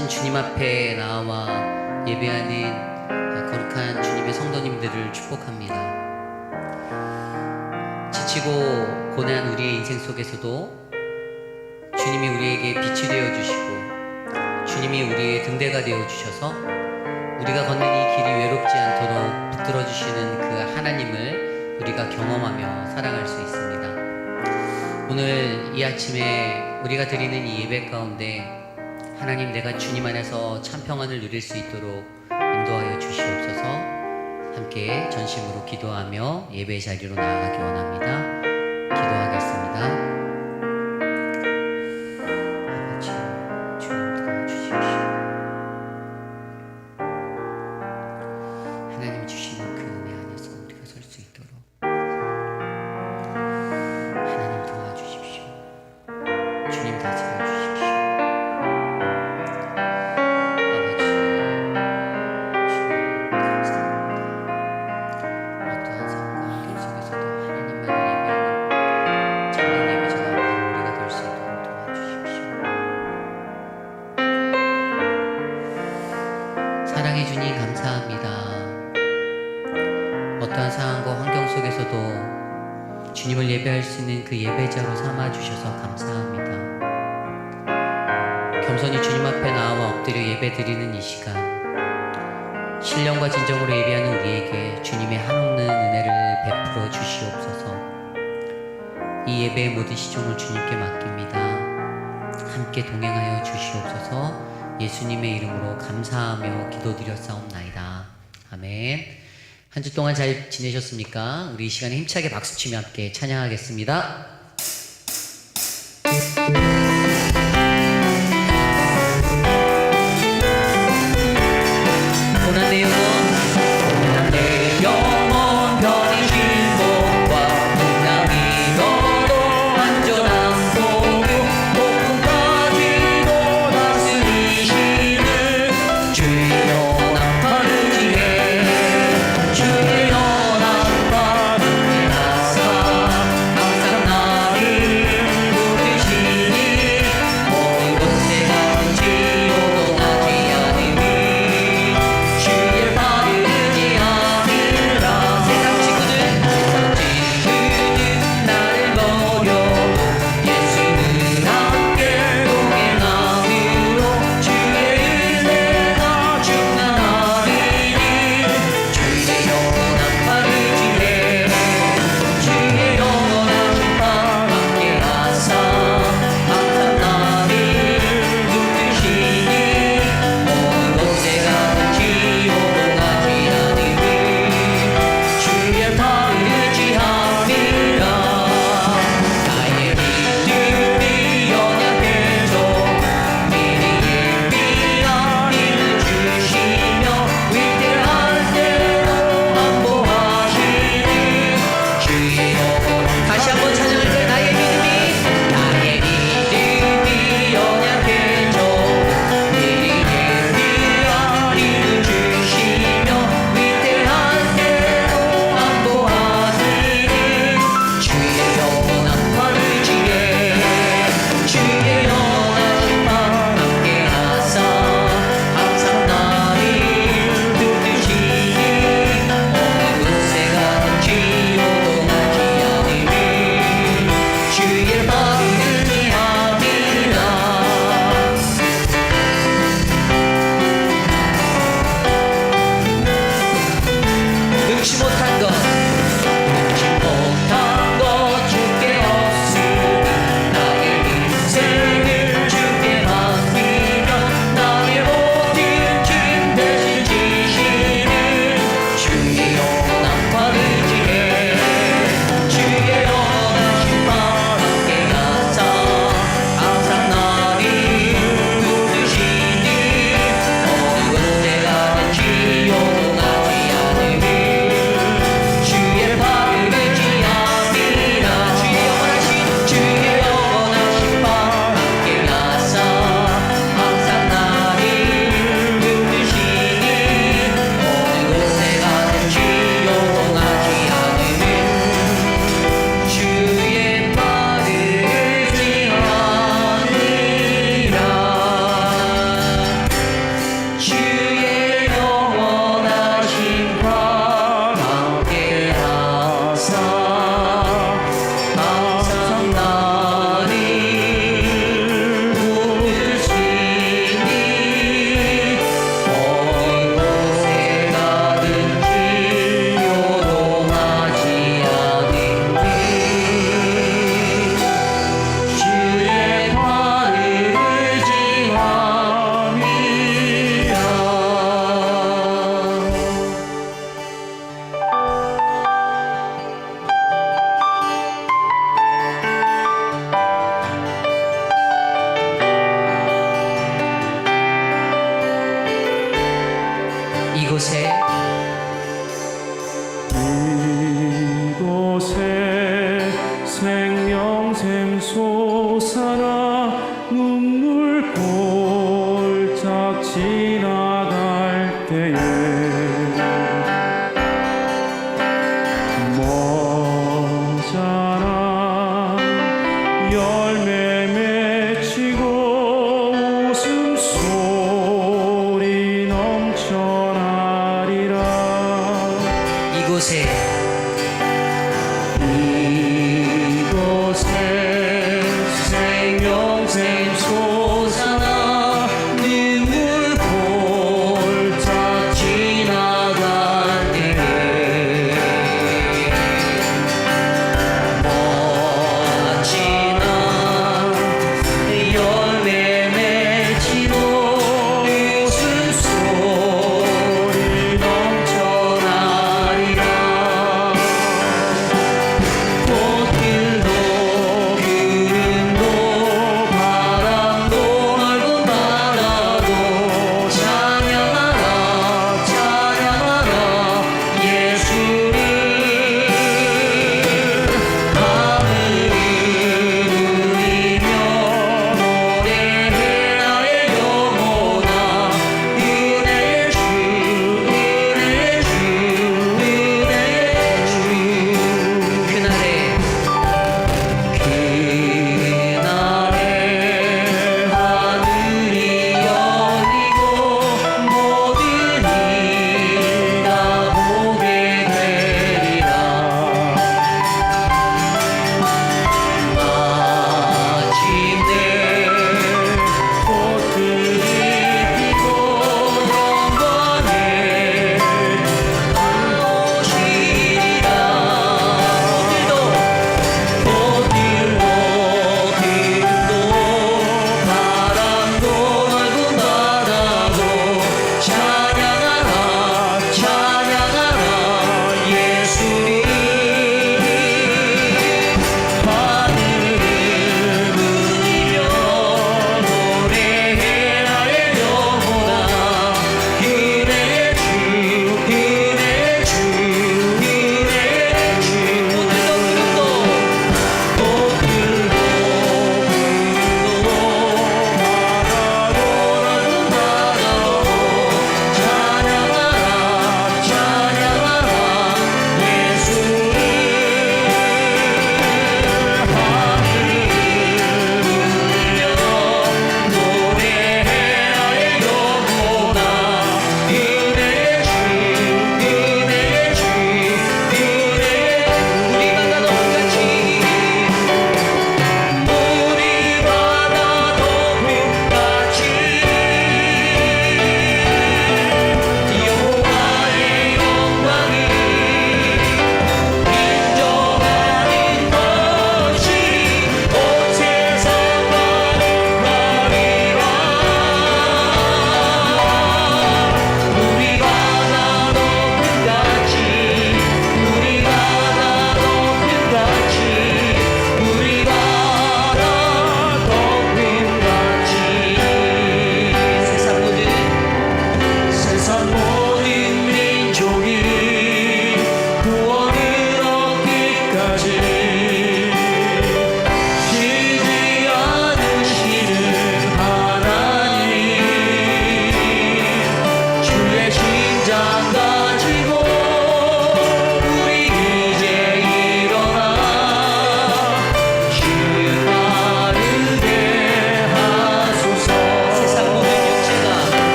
거룩하신 주님 앞에 나와 예배하는 거룩한 주님의 성도님들을 축복합니다. 지치고 고난 우리의 인생 속에서도 주님이 우리에게 빛이 되어 주시고 주님이 우리의 등대가 되어 주셔서 우리가 걷는 이 길이 외롭지 않도록 붙들어 주시는 그 하나님을 우리가 경험하며 살아갈 수 있습니다. 오늘 이 아침에 우리가 드리는 이 예배 가운데 하나님, 내가 주님 안에서 참 평안을 누릴 수 있도록 인도하여 주시옵소서. 함께 전심으로 기도하며 예배 자리로 나아가기 원합니다. 기도하겠습니다. 아버지, 주님 도와주십시오. 하나님 주시는 그 은혜 안에서 우리가 설 수 있도록 하나님 도와주십시오. 주님 다스려 주십시오. 사랑해 주님 감사합니다. 어떠한 상황과 환경 속에서도 주님을 예배할 수 있는 그 예배자로 삼아주셔서 감사합니다. 겸손히 주님 앞에 나와 엎드려 예배드리는 이 시간, 신령과 진정으로 예배하는 우리에게 주님의 한없는 은혜를 베풀어 주시옵소서. 이 예배의 모든 시종을 주님께 맡깁니다. 함께 동행하여 주시옵소서. 예수님의 이름으로 감사하며 기도드렸사옵나이다. 아멘. 한 주 동안 잘 지내셨습니까? 우리 이 시간에 힘차게 박수치며 함께 찬양하겠습니다. 고난 내 영혼, 내 영혼 변해진 복과 풍랑이 너도 안전한 복음 복음까지도 다스리시는 주여 나팔을 지해 주여 나팔을 나사 항상 이곳에 생명샘 솟아나 눈물 골짝 지나갈 때에 머자란 열매 맺히고 웃음소리 넘쳐나리라. 이곳에 생명샘 솟아나 눈물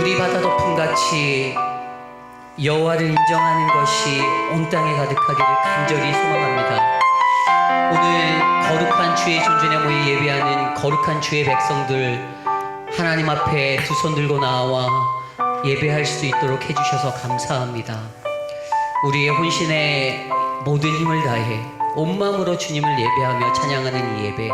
우리 바다 덮음같이 여호와를 인정하는 것이 온 땅에 가득하기를 간절히 소망합니다. 오늘 거룩한 주의 존전에 모여 예배하는 거룩한 주의 백성들, 하나님 앞에 두 손 들고 나와 예배할 수 있도록 해주셔서 감사합니다. 우리의 혼신의 모든 힘을 다해 온 마음으로 주님을 예배하며 찬양하는 이 예배,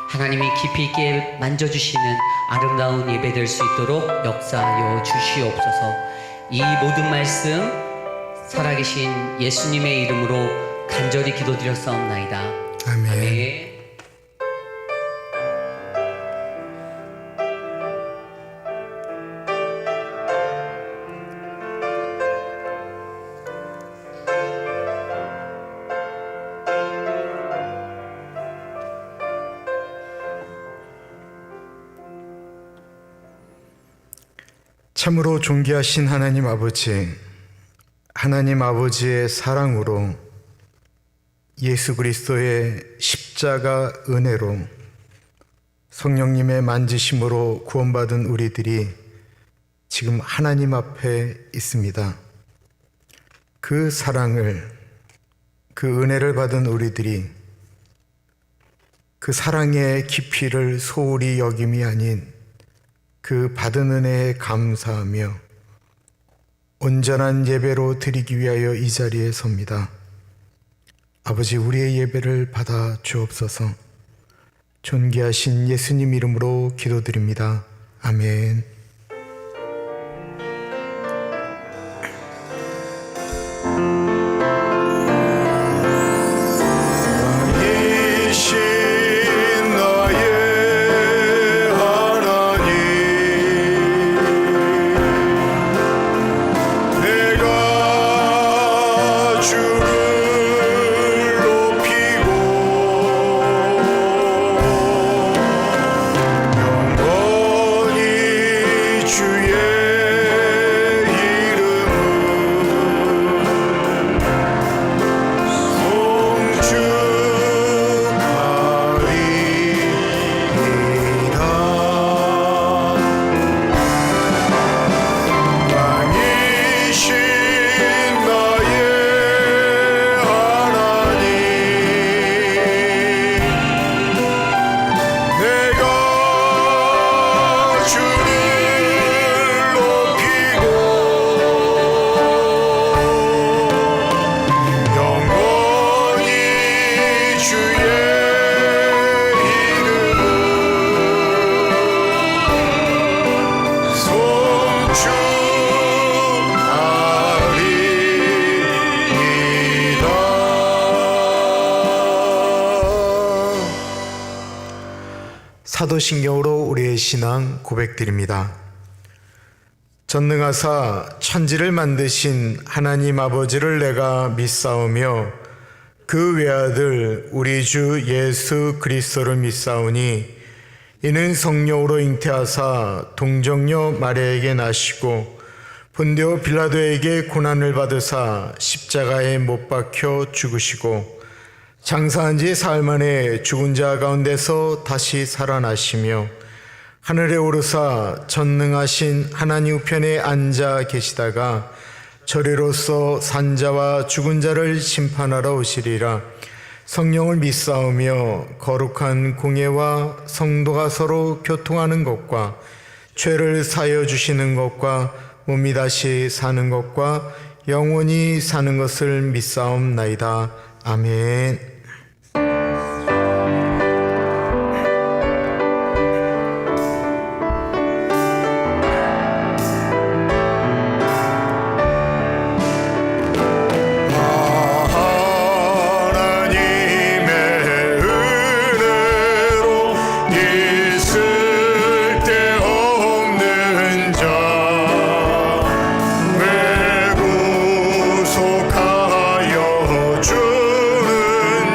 하나님이 깊이 있게 만져주시는 아름다운 예배 될 수 있도록 역사하여 주시옵소서. 이 모든 말씀 살아계신 예수님의 이름으로 간절히 기도드렸사옵나이다. 아멘. 아멘. 참으로 존귀하신 하나님 아버지, 하나님 아버지의 사랑으로 예수 그리스도의 십자가 은혜로 성령님의 만지심으로 구원받은 우리들이 지금 하나님 앞에 있습니다. 그 사랑을, 그 은혜를 받은 우리들이 그 사랑의 깊이를 소홀히 여김이 아닌 그 받은 은혜에 감사하며 온전한 예배로 드리기 위하여 이 자리에 섭니다. 아버지, 우리의 예배를 받아 주옵소서. 존귀하신 예수님 이름으로 기도드립니다. 아멘. 사도신경으로 우리의 신앙 고백드립니다. 전능하사 천지를 만드신 하나님 아버지를 내가 믿사오며 그 외아들 우리 주 예수 그리스도를 믿사오니 이는 성령으로 잉태하사 동정녀 마리아에게 나시고 본디오 빌라도에게 고난을 받으사 십자가에 못 박혀 죽으시고 장사한 지 사흘 만에 죽은 자 가운데서 다시 살아나시며 하늘에 오르사 전능하신 하나님 우편에 앉아 계시다가 저리로서 산자와 죽은 자를 심판하러 오시리라. 성령을 믿사오며 거룩한 공예와 성도가 서로 교통하는 것과 죄를 사하여 주시는 것과 몸이 다시 사는 것과 영원히 사는 것을 믿사옵나이다. 아멘. 주는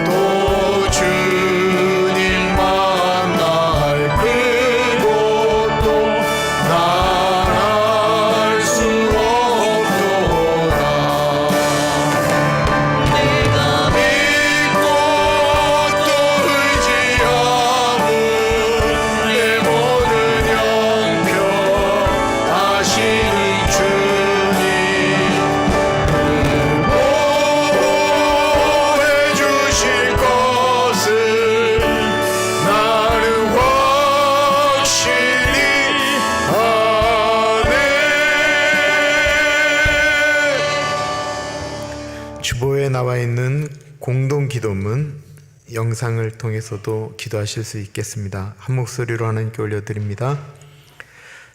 또 주님 만날 그곳도 난 알 수 없도다. 내가 믿고 또 의지함은 내 모든 형편 아시는 주님 보호해 주실 것을 나는 확실히 아네. 주보에 나와 있는 공동 기도문 영상을 통해서도 기도하실 수 있겠습니다. 한 목소리로 하나님께 올려드립니다.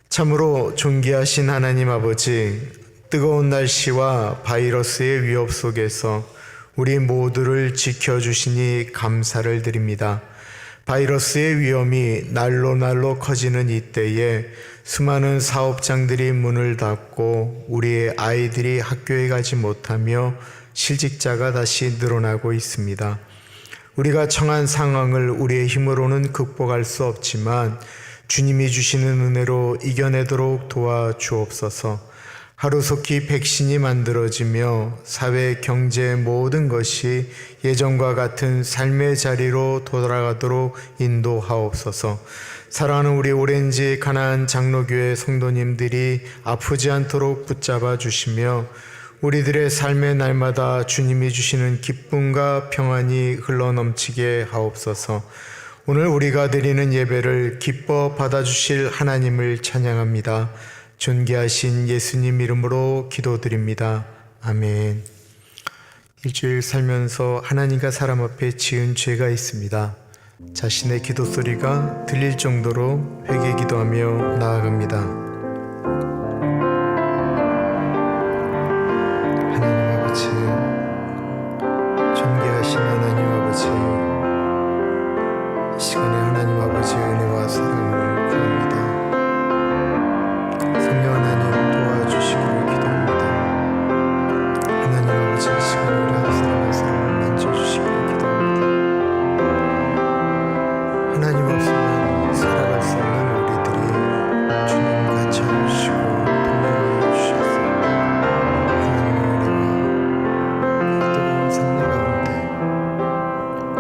참으로 존귀하신 하나님 아버지, 뜨거운 날씨와 바이러스의 위협 속에서 우리 모두를 지켜주시니 감사를 드립니다. 바이러스의 위험이 날로 커지는 이때에 수많은 사업장들이 문을 닫고 우리의 아이들이 학교에 가지 못하며 실직자가 다시 늘어나고 있습니다. 우리가 처한 상황을 우리의 힘으로는 극복할 수 없지만 주님이 주시는 은혜로 이겨내도록 도와주옵소서. 하루속히 백신이 만들어지며 사회, 경제 모든 것이 예전과 같은 삶의 자리로 돌아가도록 인도하옵소서. 사랑하는 우리 오렌지 가나안 장로교회 성도님들이 아프지 않도록 붙잡아 주시며 우리들의 삶의 날마다 주님이 주시는 기쁨과 평안이 흘러넘치게 하옵소서. 오늘 우리가 드리는 예배를 기뻐 받아주실 하나님을 찬양합니다. 존귀하신 예수님 이름으로 기도드립니다. 아멘. 일주일 살면서 하나님과 사람 앞에 지은 죄가 있습니다. 자신의 기도 소리가 들릴 정도로 회개 기도하며 나아갑니다. 하나님 아버지, 존귀하신 하나님 아버지, 이 시간에 하나님 아버지의 은혜와 사랑을 구합니다. 성령 하나님 도와주시기를 기도합니다. 하나님 아버지, 이 시간에 우리 한 사람 한 사람을 만져주시기를 기도합니다. 하나님 없으면 살아갈 수 없는 우리들이 주님 같이 해주시고 동행하여 주셔서 하나님의 은혜와 뜨거운 삶의 가운데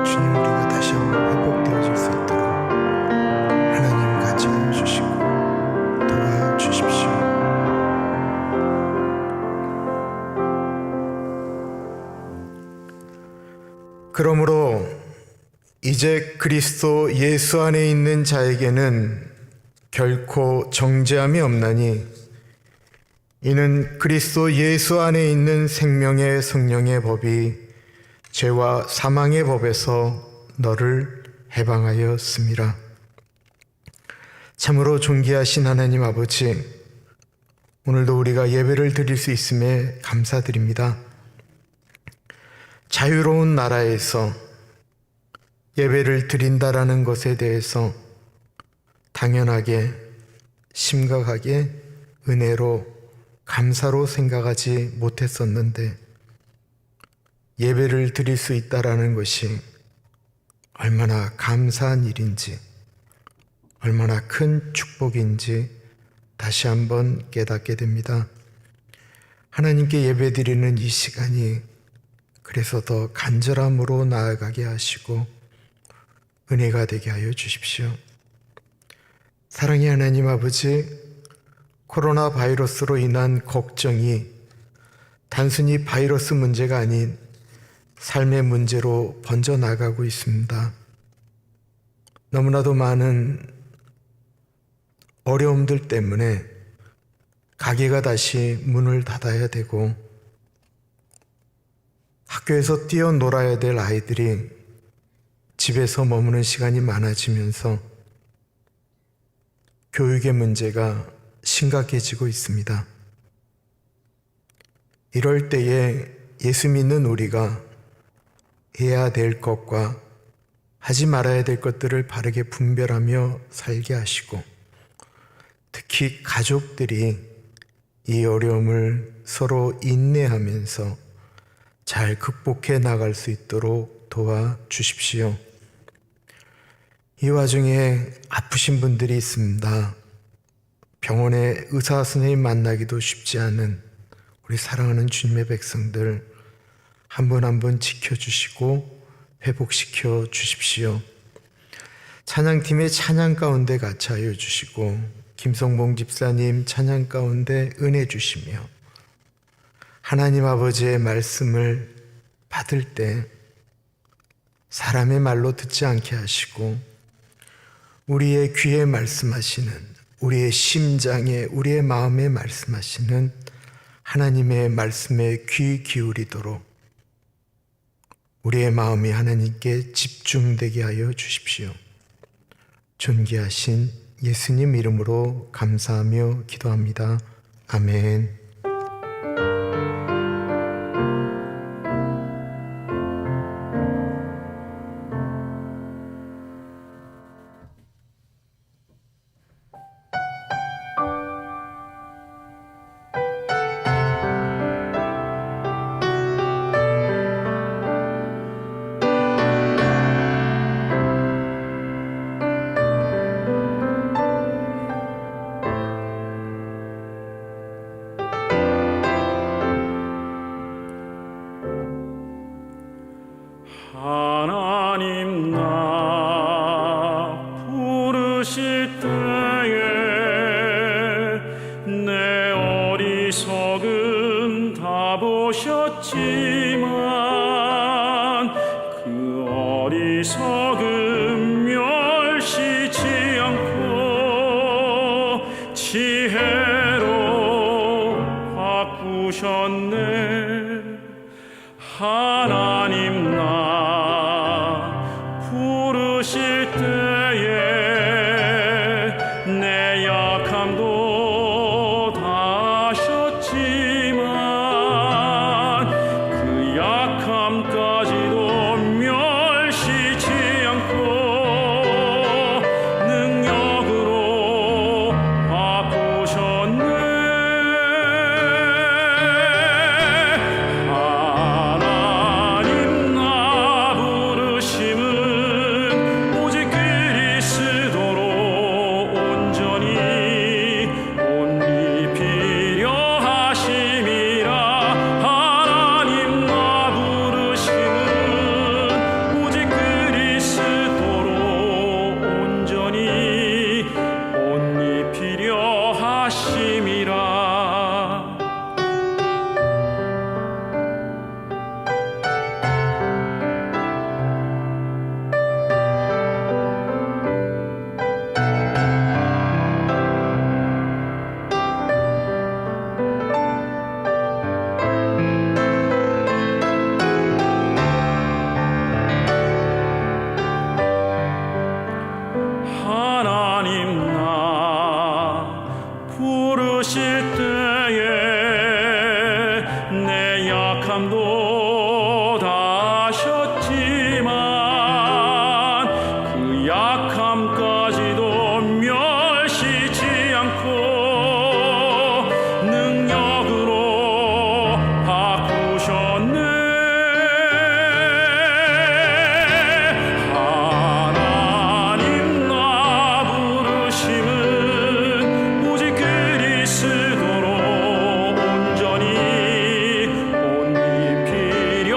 주님 우리가 다시 한번 회복되어질 수 있도록 하나님 같이 해주시고 도와주십시오. 그러므로 이제 그리스도 예수 안에 있는 자에게는 결코 정죄함이 없나니 이는 그리스도 예수 안에 있는 생명의 성령의 법이 죄와 사망의 법에서 너를 해방하였습니다. 참으로 존귀하신 하나님 아버지, 오늘도 우리가 예배를 드릴 수 있음에 감사드립니다. 자유로운 나라에서 예배를 드린다라는 것에 대해서 당연하게, 심각하게, 은혜로, 감사로 생각하지 못했었는데 예배를 드릴 수 있다라는 것이 얼마나 감사한 일인지, 얼마나 큰 축복인지 다시 한번 깨닫게 됩니다. 하나님께 예배드리는 이 시간이 그래서 더 간절함으로 나아가게 하시고 은혜가 되게 하여 주십시오. 사랑의 하나님 아버지, 코로나 바이러스로 인한 걱정이 단순히 바이러스 문제가 아닌 삶의 문제로 번져나가고 있습니다. 너무나도 많은 어려움들 때문에 가게가 다시 문을 닫아야 되고 학교에서 뛰어놀아야 될 아이들이 집에서 머무는 시간이 많아지면서 교육의 문제가 심각해지고 있습니다. 이럴 때에 예수 믿는 우리가 해야 될 것과 하지 말아야 될 것들을 바르게 분별하며 살게 하시고 특히 가족들이 이 어려움을 서로 인내하면서 잘 극복해 나갈 수 있도록 도와주십시오. 이 와중에 아프신 분들이 있습니다. 병원에 의사 선생님 만나기도 쉽지 않은 우리 사랑하는 주님의 백성들 한 분 한 분 지켜주시고 회복시켜 주십시오. 찬양팀의 찬양 가운데 같이 하여 주시고 김성봉 집사님 찬양 가운데 은혜 주시며 하나님 아버지의 말씀을 받을 때 사람의 말로 듣지 않게 하시고 우리의 귀에 말씀하시는, 우리의 심장에, 우리의 마음에 말씀하시는 하나님의 말씀에 귀 기울이도록 우리의 마음이 하나님께 집중되게 하여 주십시오. 존귀하신 예수님 이름으로 감사하며 기도합니다. 아멘. 하나님 나 부르실 때에 내 어리석음 다 보셨지만 그 어리석음 멸시치 않고 지혜로 바꾸셨네. 하나님 나 부르실 때에 내 약함도 다 아셨지만 그 약함까지도 멸시치 않고 능력으로 바꾸셨네. 약함도 다 아셨지만 그 약함까지도 멸시치 않고 능력으로 바꾸셨네. 하나님 나 부르심은 오직 그리스도로 온전히 온 이 필요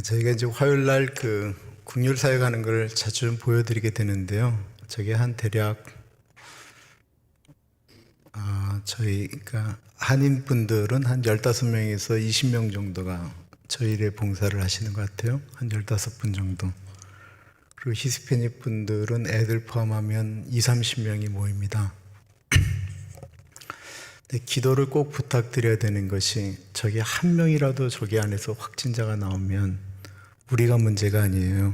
저희가 이제 화요일 날 그 국률 사역하는 걸 자주 보여드리게 되는데요. 저게 한 대략 저희가 한인 분들은 한 15명에서 20명 정도가 저희 일에 봉사를 하시는 것 같아요. 한 15분 정도. 그리고 히스패닉 분들은 애들 포함하면 20-30명이 모입니다. 근데 기도를 꼭 부탁드려야 되는 것이 저기 한 명이라도 저기 안에서 확진자가 나오면 우리가 문제가 아니에요.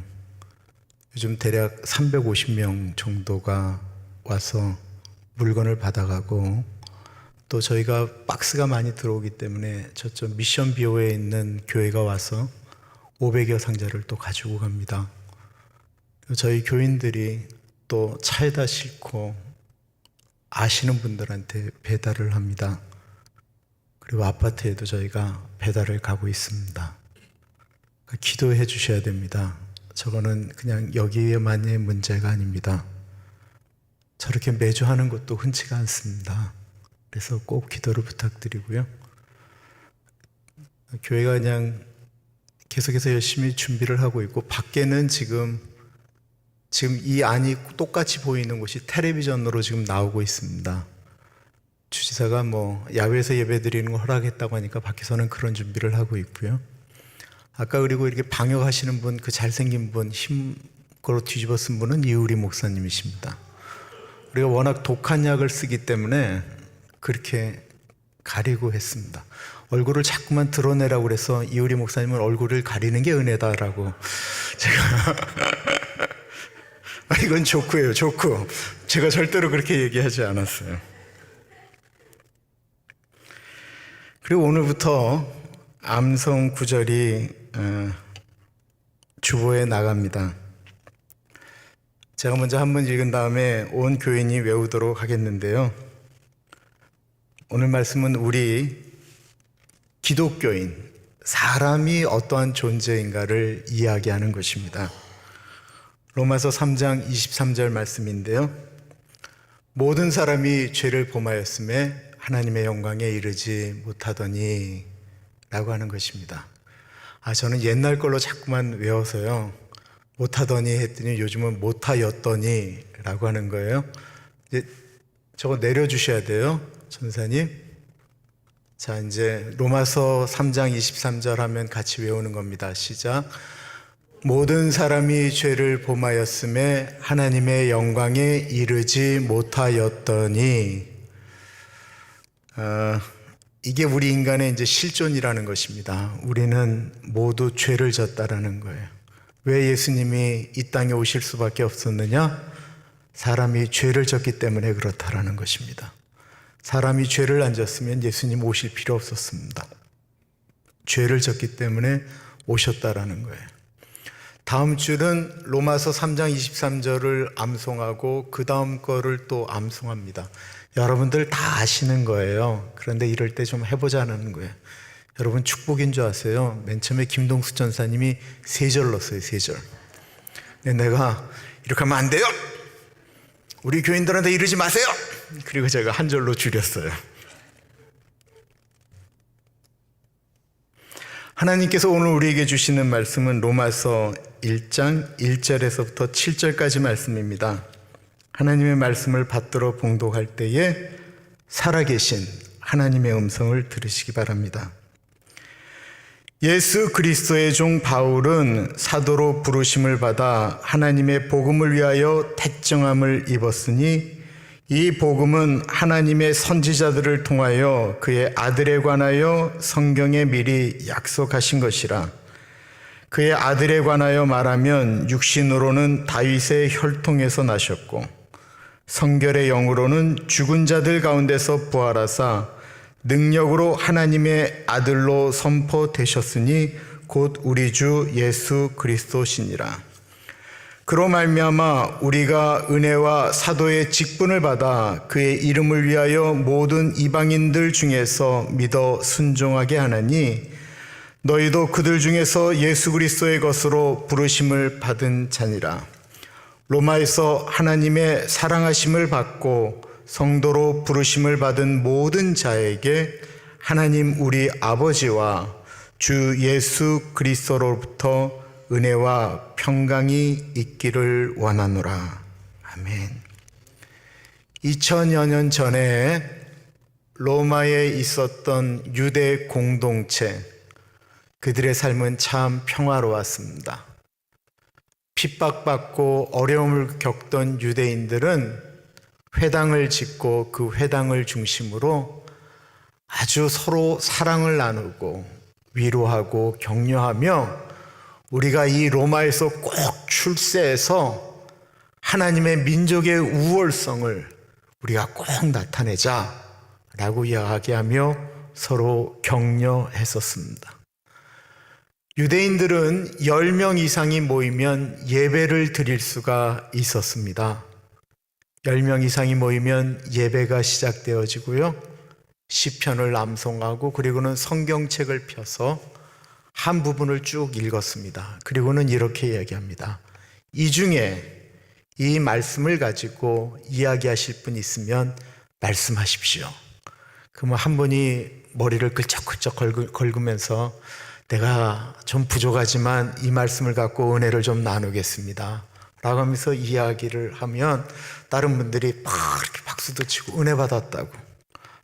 요즘 대략 350명 정도가 와서 물건을 받아가고 또 저희가 박스가 많이 들어오기 때문에 저쪽 미션 비오에 있는 교회가 와서 500여 상자를 또 가지고 갑니다. 저희 교인들이 또 차에다 싣고 아시는 분들한테 배달을 합니다. 그리고 아파트에도 저희가 배달을 가고 있습니다. 그러니까 기도해 주셔야 됩니다. 저거는 그냥 여기에만의 문제가 아닙니다. 저렇게 매주 하는 것도 흔치가 않습니다. 그래서 꼭 기도를 부탁드리고요. 교회가 그냥 계속해서 열심히 준비를 하고 있고 밖에는 지금 이 안이 똑같이 보이는 곳이 텔레비전으로 지금 나오고 있습니다. 주지사가 야외에서 예배 드리는 걸 허락했다고 하니까 밖에서는 그런 준비를 하고 있고요. 아까 그리고 이렇게 방역하시는 분, 그 잘생긴 분, 힘으로 뒤집어 쓴 분은 이우리 목사님이십니다. 우리가 워낙 독한 약을 쓰기 때문에 그렇게 가리고 했습니다. 얼굴을 자꾸만 드러내라고 그래서 이우리 목사님은 얼굴을 가리는 게 은혜다라고 제가 이건 조크예요, 조크. 제가 절대로 그렇게 얘기하지 않았어요. 그리고 오늘부터 암송 구절이 주보에 나갑니다. 제가 먼저 한번 읽은 다음에 온 교인이 외우도록 하겠는데요. 오늘 말씀은 우리 기독교인, 사람이 어떠한 존재인가를 이야기하는 것입니다. 로마서 3장 23절 말씀인데요. 모든 사람이 죄를 범하였음에 하나님의 영광에 이르지 못하더니 라고 하는 것입니다. 저는 옛날 걸로 자꾸만 외워서요. 못하더니 했더니 요즘은 못하였더니 라고 하는 거예요. 이제 저거 내려주셔야 돼요. 전사님. 자, 이제 로마서 3장 23절 하면 같이 외우는 겁니다. 시작. 모든 사람이 죄를 범하였음에 하나님의 영광에 이르지 못하였더니 이게 우리 인간의 이제 실존이라는 것입니다. 우리는 모두 죄를 졌다라는 거예요. 왜 예수님이 이 땅에 오실 수밖에 없었느냐? 사람이 죄를 졌기 때문에 그렇다라는 것입니다. 사람이 죄를 안 졌으면 예수님 오실 필요 없었습니다. 죄를 졌기 때문에 오셨다라는 거예요. 다음 주는 로마서 3장 23절을 암송하고 그 다음 거를 또 암송합니다. 여러분들 다 아시는 거예요. 그런데 이럴 때 좀 해보자는 거예요. 여러분 축복인 줄 아세요? 맨 처음에 김동수 전사님이 3절 넣었어요. 3절. 내가 이렇게 하면 안 돼요. 우리 교인들한테 이러지 마세요. 그리고 제가 한 절로 줄였어요. 하나님께서 오늘 우리에게 주시는 말씀은 로마서 1장 1절에서부터 7절까지 말씀입니다. 하나님의 말씀을 받들어 봉독할 때에 살아계신 하나님의 음성을 들으시기 바랍니다. 예수 그리스도의 종 바울은 사도로 부르심을 받아 하나님의 복음을 위하여 택정함을 입었으니 이 복음은 하나님의 선지자들을 통하여 그의 아들에 관하여 성경에 미리 약속하신 것이라. 그의 아들에 관하여 말하면 육신으로는 다윗의 혈통에서 나셨고 성결의 영으로는 죽은 자들 가운데서 부활하사 능력으로 하나님의 아들로 선포되셨으니 곧 우리 주 예수 그리스도시니라. 그로 말미암아 우리가 은혜와 사도의 직분을 받아 그의 이름을 위하여 모든 이방인들 중에서 믿어 순종하게 하나니 너희도 그들 중에서 예수 그리스도의 것으로 부르심을 받은 자니라. 로마에서 하나님의 사랑하심을 받고 성도로 부르심을 받은 모든 자에게 하나님 우리 아버지와 주 예수 그리스도로부터 은혜와 평강이 있기를 원하노라. 아멘. 2000여 년 전에 로마에 있었던 유대 공동체, 그들의 삶은 참 평화로웠습니다. 핍박받고 어려움을 겪던 유대인들은 회당을 짓고 그 회당을 중심으로 아주 서로 사랑을 나누고 위로하고 격려하며 우리가 이 로마에서 꼭 출세해서 하나님의 민족의 우월성을 우리가 꼭 나타내자라고 이야기하며 서로 격려했었습니다. 유대인들은 10명 이상이 모이면 예배를 드릴 수가 있었습니다. 10명 이상이 모이면 예배가 시작되어지고요. 시편을 암송하고 그리고는 성경책을 펴서 한 부분을 쭉 읽었습니다. 그리고는 이렇게 이야기합니다. 이 중에 이 말씀을 가지고 이야기하실 분 있으면 말씀하십시오. 그러면 한 분이 머리를 끌적끌적 긁으면서 내가 좀 부족하지만 이 말씀을 갖고 은혜를 좀 나누겠습니다 라고 하면서 이야기를 하면 다른 분들이 막 이렇게 박수도 치고 은혜 받았다고,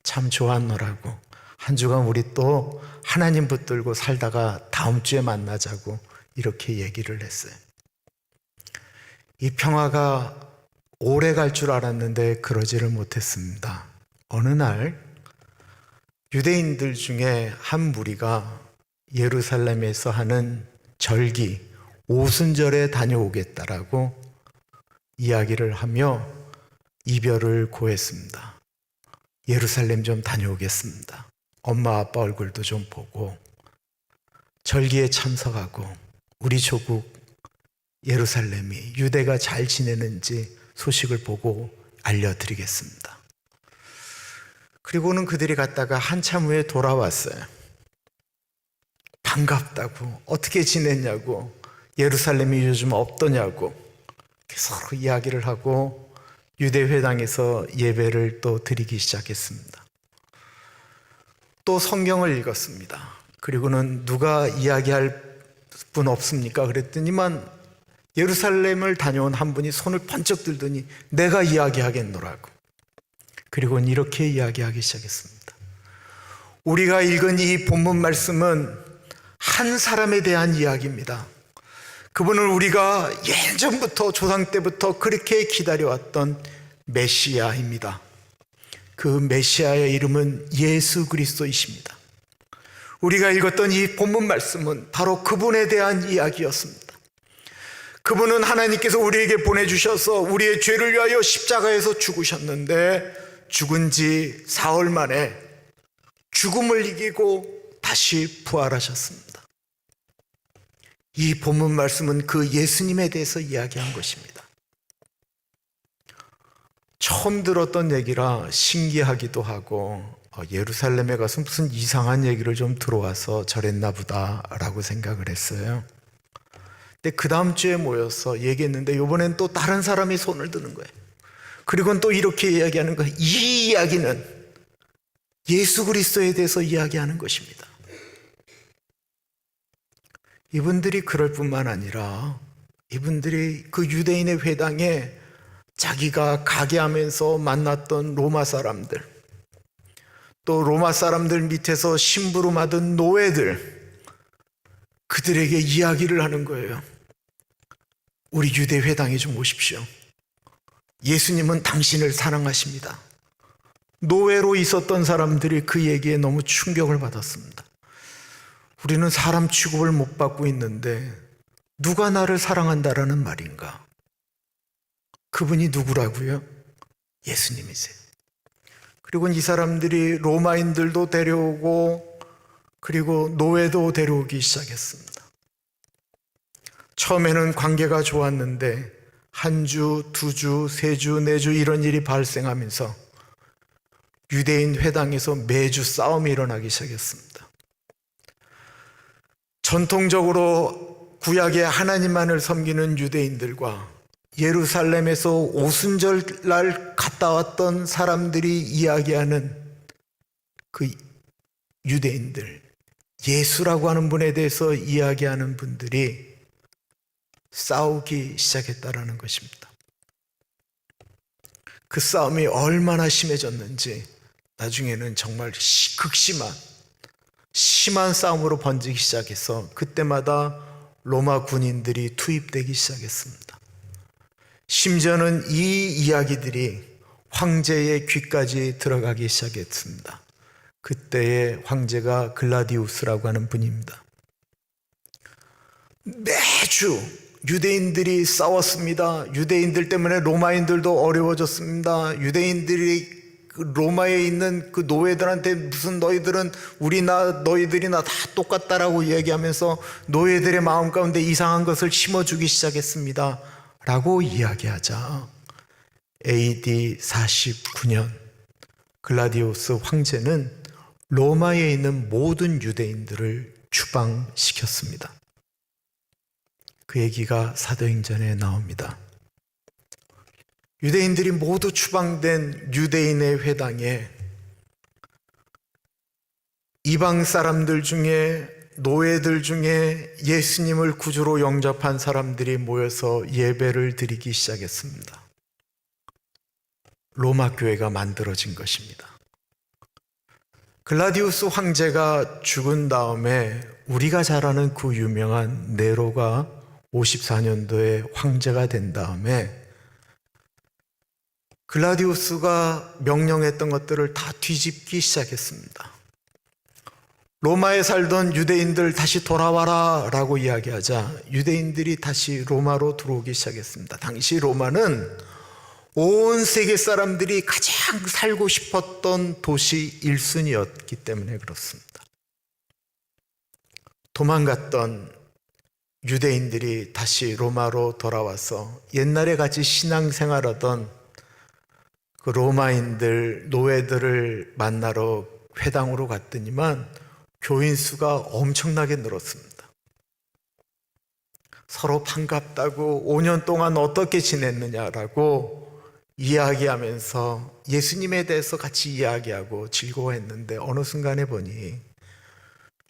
참 좋았노라고, 한 주간 우리 또 하나님 붙들고 살다가 다음 주에 만나자고 이렇게 얘기를 했어요. 이 평화가 오래 갈 줄 알았는데 그러지를 못했습니다. 어느 날 유대인들 중에 한 무리가 예루살렘에서 하는 절기 오순절에 다녀오겠다라고 이야기를 하며 이별을 고했습니다. 예루살렘 좀 다녀오겠습니다. 엄마 아빠 얼굴도 좀 보고 절기에 참석하고 우리 조국 예루살렘이 유대가 잘 지내는지 소식을 보고 알려드리겠습니다. 그리고는 그들이 갔다가 한참 후에 돌아왔어요. 반갑다고, 어떻게 지냈냐고, 예루살렘이 요즘 어떠냐고 서로 이야기를 하고 유대회당에서 예배를 또 드리기 시작했습니다. 또 성경을 읽었습니다. 그리고는 누가 이야기할 분 없습니까? 그랬더니만 예루살렘을 다녀온 한 분이 손을 번쩍 들더니 내가 이야기하겠노라고. 그리고는 이렇게 이야기하기 시작했습니다. 우리가 읽은 이 본문 말씀은 한 사람에 대한 이야기입니다. 그분을 우리가 예전부터 조상 때부터 그렇게 기다려왔던 메시아입니다. 그 메시아의 이름은 예수 그리스도이십니다. 우리가 읽었던 이 본문 말씀은 바로 그분에 대한 이야기였습니다. 그분은 하나님께서 우리에게 보내주셔서 우리의 죄를 위하여 십자가에서 죽으셨는데 죽은 지 사흘 만에 죽음을 이기고 다시 부활하셨습니다. 이 본문 말씀은 그 예수님에 대해서 이야기한 것입니다. 처음 들었던 얘기라 신기하기도 하고 예루살렘에 가서 무슨 이상한 얘기를 좀 들어와서 저랬나 보다라고 생각을 했어요. 근데 그 다음 주에 모여서 얘기했는데 이번엔 또 다른 사람이 손을 드는 거예요. 그리고는 또 이렇게 이야기하는 거예요. 이 이야기는 예수 그리스도에 대해서 이야기하는 것입니다. 이분들이 그럴 뿐만 아니라 이분들이 그 유대인의 회당에 자기가 가게 하면서 만났던 로마 사람들, 또 로마 사람들 밑에서 심부름하던 노예들, 그들에게 이야기를 하는 거예요. 우리 유대 회당에 좀 오십시오. 예수님은 당신을 사랑하십니다. 노예로 있었던 사람들이 그 얘기에 너무 충격을 받았습니다. 우리는 사람 취급을 못 받고 있는데 누가 나를 사랑한다라는 말인가? 그분이 누구라고요? 예수님이세요. 그리고 이 사람들이 로마인들도 데려오고 그리고 노예도 데려오기 시작했습니다. 처음에는 관계가 좋았는데 한 주, 두 주, 세 주, 네 주 이런 일이 발생하면서 유대인 회당에서 매주 싸움이 일어나기 시작했습니다. 전통적으로 구약의 하나님만을 섬기는 유대인들과 예루살렘에서 오순절날 갔다 왔던 사람들이 이야기하는 그 유대인들, 예수라고 하는 분에 대해서 이야기하는 분들이 싸우기 시작했다라는 것입니다. 그 싸움이 얼마나 심해졌는지 나중에는 정말 심한 싸움으로 번지기 시작해서 그때마다 로마 군인들이 투입되기 시작했습니다. 심지어는 이 이야기들이 황제의 귀까지 들어가기 시작했습니다. 그때의 황제가 글라디우스라고 하는 분입니다. 매주 유대인들이 싸웠습니다. 유대인들 때문에 로마인들도 어려워졌습니다. 유대인들이 로마에 있는 그 노예들한테 무슨 너희들은 너희들이나 다 똑같다라고 이야기하면서 노예들의 마음 가운데 이상한 것을 심어주기 시작했습니다. 라고 이야기하자 AD 49년 글라디우스 황제는 로마에 있는 모든 유대인들을 추방시켰습니다. 그 얘기가 사도행전에 나옵니다. 유대인들이 모두 추방된 유대인의 회당에 이방 사람들 중에 노예들 중에 예수님을 구주로 영접한 사람들이 모여서 예배를 드리기 시작했습니다. 로마 교회가 만들어진 것입니다. 글라디우스 황제가 죽은 다음에 우리가 잘 아는 그 유명한 네로가 54년도에 황제가 된 다음에 글라디우스가 명령했던 것들을 다 뒤집기 시작했습니다. 로마에 살던 유대인들 다시 돌아와라 라고 이야기하자 유대인들이 다시 로마로 들어오기 시작했습니다. 당시 로마는 온 세계 사람들이 가장 살고 싶었던 도시 1순위였기 때문에 그렇습니다. 도망갔던 유대인들이 다시 로마로 돌아와서 옛날에 같이 신앙생활하던 그 로마인들, 노예들을 만나러 회당으로 갔더니만 교인 수가 엄청나게 늘었습니다. 서로 반갑다고 5년 동안 어떻게 지냈느냐라고 이야기하면서 예수님에 대해서 같이 이야기하고 즐거워했는데 어느 순간에 보니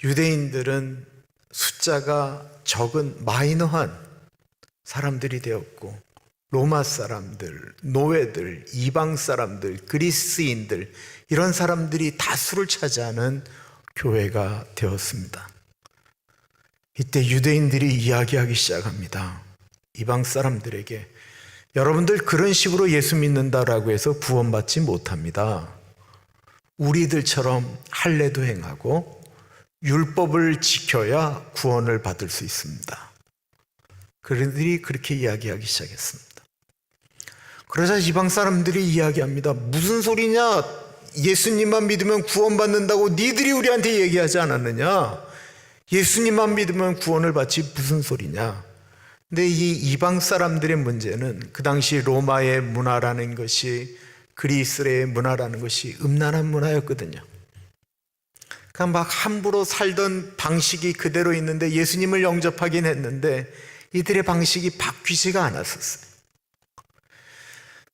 유대인들은 숫자가 적은 마이너한 사람들이 되었고 로마 사람들, 노예들, 이방 사람들, 그리스인들 이런 사람들이 다수를 차지하는 교회가 되었습니다. 이때 유대인들이 이야기하기 시작합니다. 이방 사람들에게 여러분들 그런 식으로 예수 믿는다라고 해서 구원받지 못합니다. 우리들처럼 할례도 행하고 율법을 지켜야 구원을 받을 수 있습니다. 그들이 그렇게 이야기하기 시작했습니다. 그러자 이방 사람들이 이야기합니다. 무슨 소리냐? 예수님만 믿으면 구원받는다고 니들이 우리한테 얘기하지 않았느냐? 예수님만 믿으면 구원을 받지 무슨 소리냐? 근데 이 이방 사람들의 문제는 그 당시 로마의 문화라는 것이 그리스의 문화라는 것이 음란한 문화였거든요. 그냥 막 함부로 살던 방식이 그대로 있는데 예수님을 영접하긴 했는데 이들의 방식이 바뀌지가 않았었어요.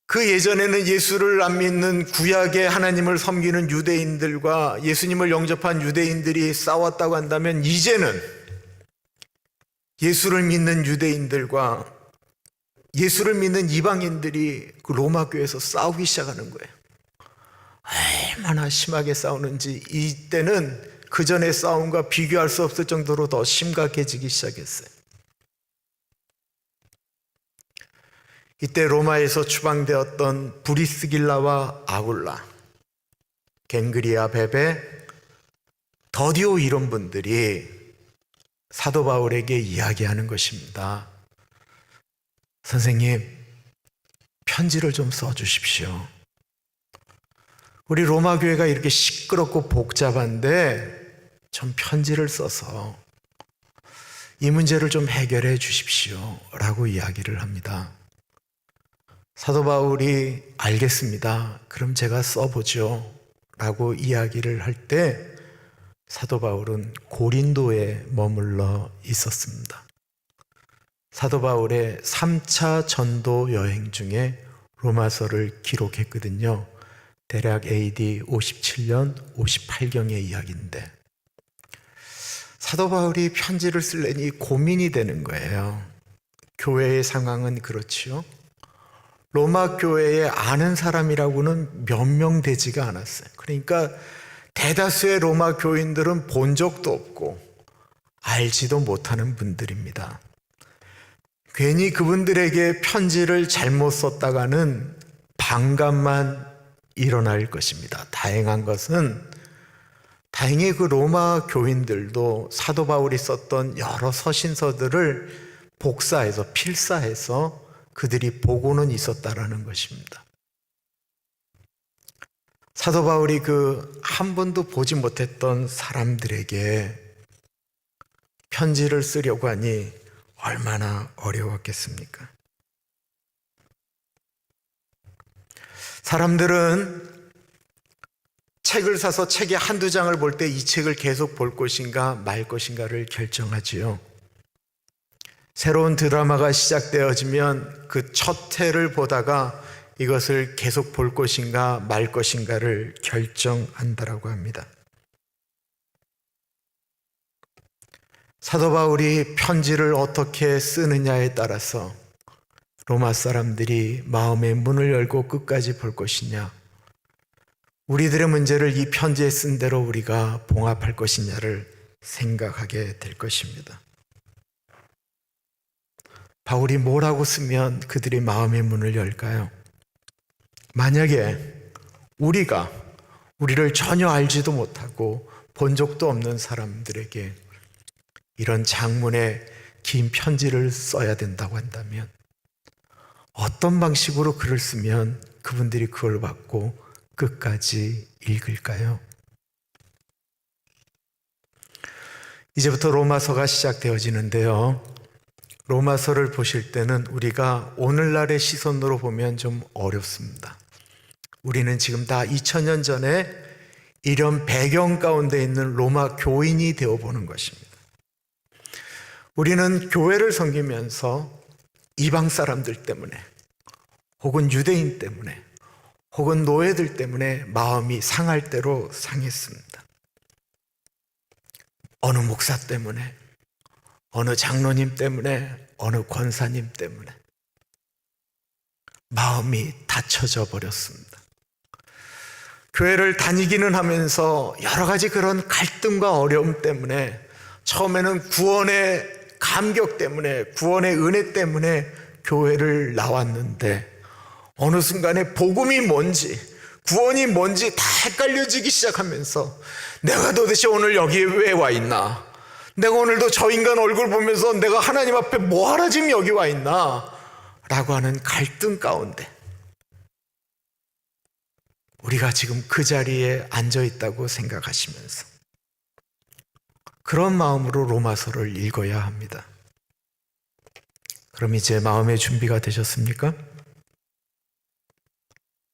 그 예전에는 예수를 안 믿는 구약의 하나님을 섬기는 유대인들과 예수님을 영접한 유대인들이 싸웠다고 한다면 이제는 예수를 믿는 유대인들과 예수를 믿는 이방인들이 그 로마 교회에서 싸우기 시작하는 거예요. 얼마나 심하게 싸우는지 이때는 그 전의 싸움과 비교할 수 없을 정도로 더 심각해지기 시작했어요. 이때 로마에서 추방되었던 브리스길라와 아굴라, 갱그리아 베베, 더디오 이런 분들이 사도 바울에게 이야기하는 것입니다. 선생님, 편지를 좀 써주십시오. 우리 로마 교회가 이렇게 시끄럽고 복잡한데 좀 편지를 써서 이 문제를 좀 해결해 주십시오 라고 이야기를 합니다. 사도 바울이 알겠습니다. 그럼 제가 써보죠 라고 이야기를 할 때 사도 바울은 고린도에 머물러 있었습니다. 사도 바울의 3차 전도 여행 중에 로마서를 기록했거든요. 대략 AD 57년, 58경의 이야기인데 사도 바울이 편지를 쓰려니 고민이 되는 거예요. 교회의 상황은 그렇지요. 로마 교회에 아는 사람이라고는 몇 명 되지가 않았어요. 그러니까 대다수의 로마 교인들은 본 적도 없고 알지도 못하는 분들입니다. 괜히 그분들에게 편지를 잘못 썼다가는 반감만 일어날 것입니다. 다행한 것은 다행히 그 로마 교인들도 사도 바울이 썼던 여러 서신서들을 복사해서 필사해서 그들이 보고는 있었다라는 것입니다. 사도 바울이 그 한 번도 보지 못했던 사람들에게 편지를 쓰려고 하니 얼마나 어려웠겠습니까? 사람들은 책을 사서 책의 한두 장을 볼 때 이 책을 계속 볼 것인가 말 것인가를 결정하지요. 새로운 드라마가 시작되어지면 그 첫 회를 보다가 이것을 계속 볼 것인가 말 것인가를 결정한다라고 합니다. 사도 바울이 편지를 어떻게 쓰느냐에 따라서 로마 사람들이 마음의 문을 열고 끝까지 볼 것이냐, 우리들의 문제를 이 편지에 쓴 대로 우리가 봉합할 것이냐를 생각하게 될 것입니다. 바울이 뭐라고 쓰면 그들이 마음의 문을 열까요? 만약에 우리를 전혀 알지도 못하고 본 적도 없는 사람들에게 이런 장문의 긴 편지를 써야 된다고 한다면 어떤 방식으로 글을 쓰면 그분들이 그걸 받고 끝까지 읽을까요? 이제부터 로마서가 시작되어지는데요. 로마서를 보실 때는 우리가 오늘날의 시선으로 보면 좀 어렵습니다. 우리는 지금 다 2000년 전에 이런 배경 가운데 있는 로마 교인이 되어보는 것입니다. 우리는 교회를 섬기면서 이방 사람들 때문에 혹은 유대인 때문에 혹은 노예들 때문에 마음이 상할 대로 상했습니다. 어느 목사 때문에, 어느 장로님 때문에, 어느 권사님 때문에 마음이 닫혀져 버렸습니다. 교회를 다니기는 하면서 여러 가지 그런 갈등과 어려움 때문에 처음에는 구원의 감격 때문에, 구원의 은혜 때문에 교회를 나왔는데 어느 순간에 복음이 뭔지, 구원이 뭔지 다 헷갈려지기 시작하면서 내가 도대체 오늘 여기에 왜 와 있나? 내가 오늘도 저 인간 얼굴 보면서 내가 하나님 앞에 뭐하러 지금 여기 와 있나? 라고 하는 갈등 가운데 우리가 지금 그 자리에 앉아 있다고 생각하시면서 그런 마음으로 로마서를 읽어야 합니다. 그럼 이제 마음의 준비가 되셨습니까?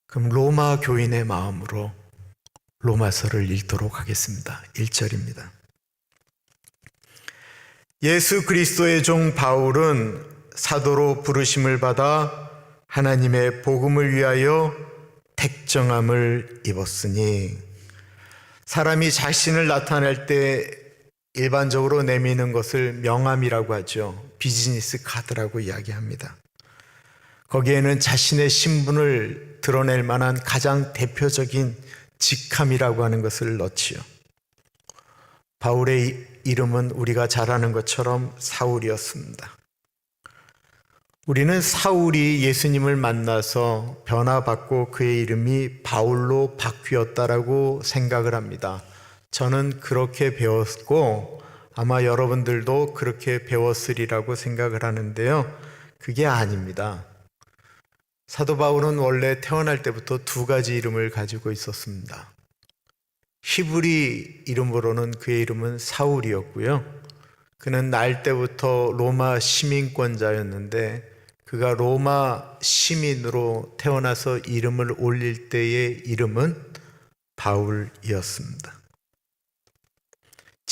그럼 로마 교인의 마음으로 로마서를 읽도록 하겠습니다. 1절입니다. 예수 그리스도의 종 바울은 사도로 부르심을 받아 하나님의 복음을 위하여 택정함을 입었으니, 사람이 자신을 나타낼 때 일반적으로 내미는 것을 명함이라고 하죠. 비즈니스 카드라고 이야기합니다. 거기에는 자신의 신분을 드러낼 만한 가장 대표적인 직함이라고 하는 것을 넣지요. 바울의 이름은 우리가 잘 아는 것처럼 사울이었습니다. 우리는 사울이 예수님을 만나서 변화받고 그의 이름이 바울로 바뀌었다라고 생각을 합니다. 저는 그렇게 배웠고 아마 여러분들도 그렇게 배웠으리라고 생각을 하는데요. 그게 아닙니다. 사도 바울은 원래 태어날 때부터 두 가지 이름을 가지고 있었습니다. 히브리 이름으로는 그의 이름은 사울이었고요. 그는 날 때부터 로마 시민권자였는데 그가 로마 시민으로 태어나서 이름을 올릴 때의 이름은 바울이었습니다.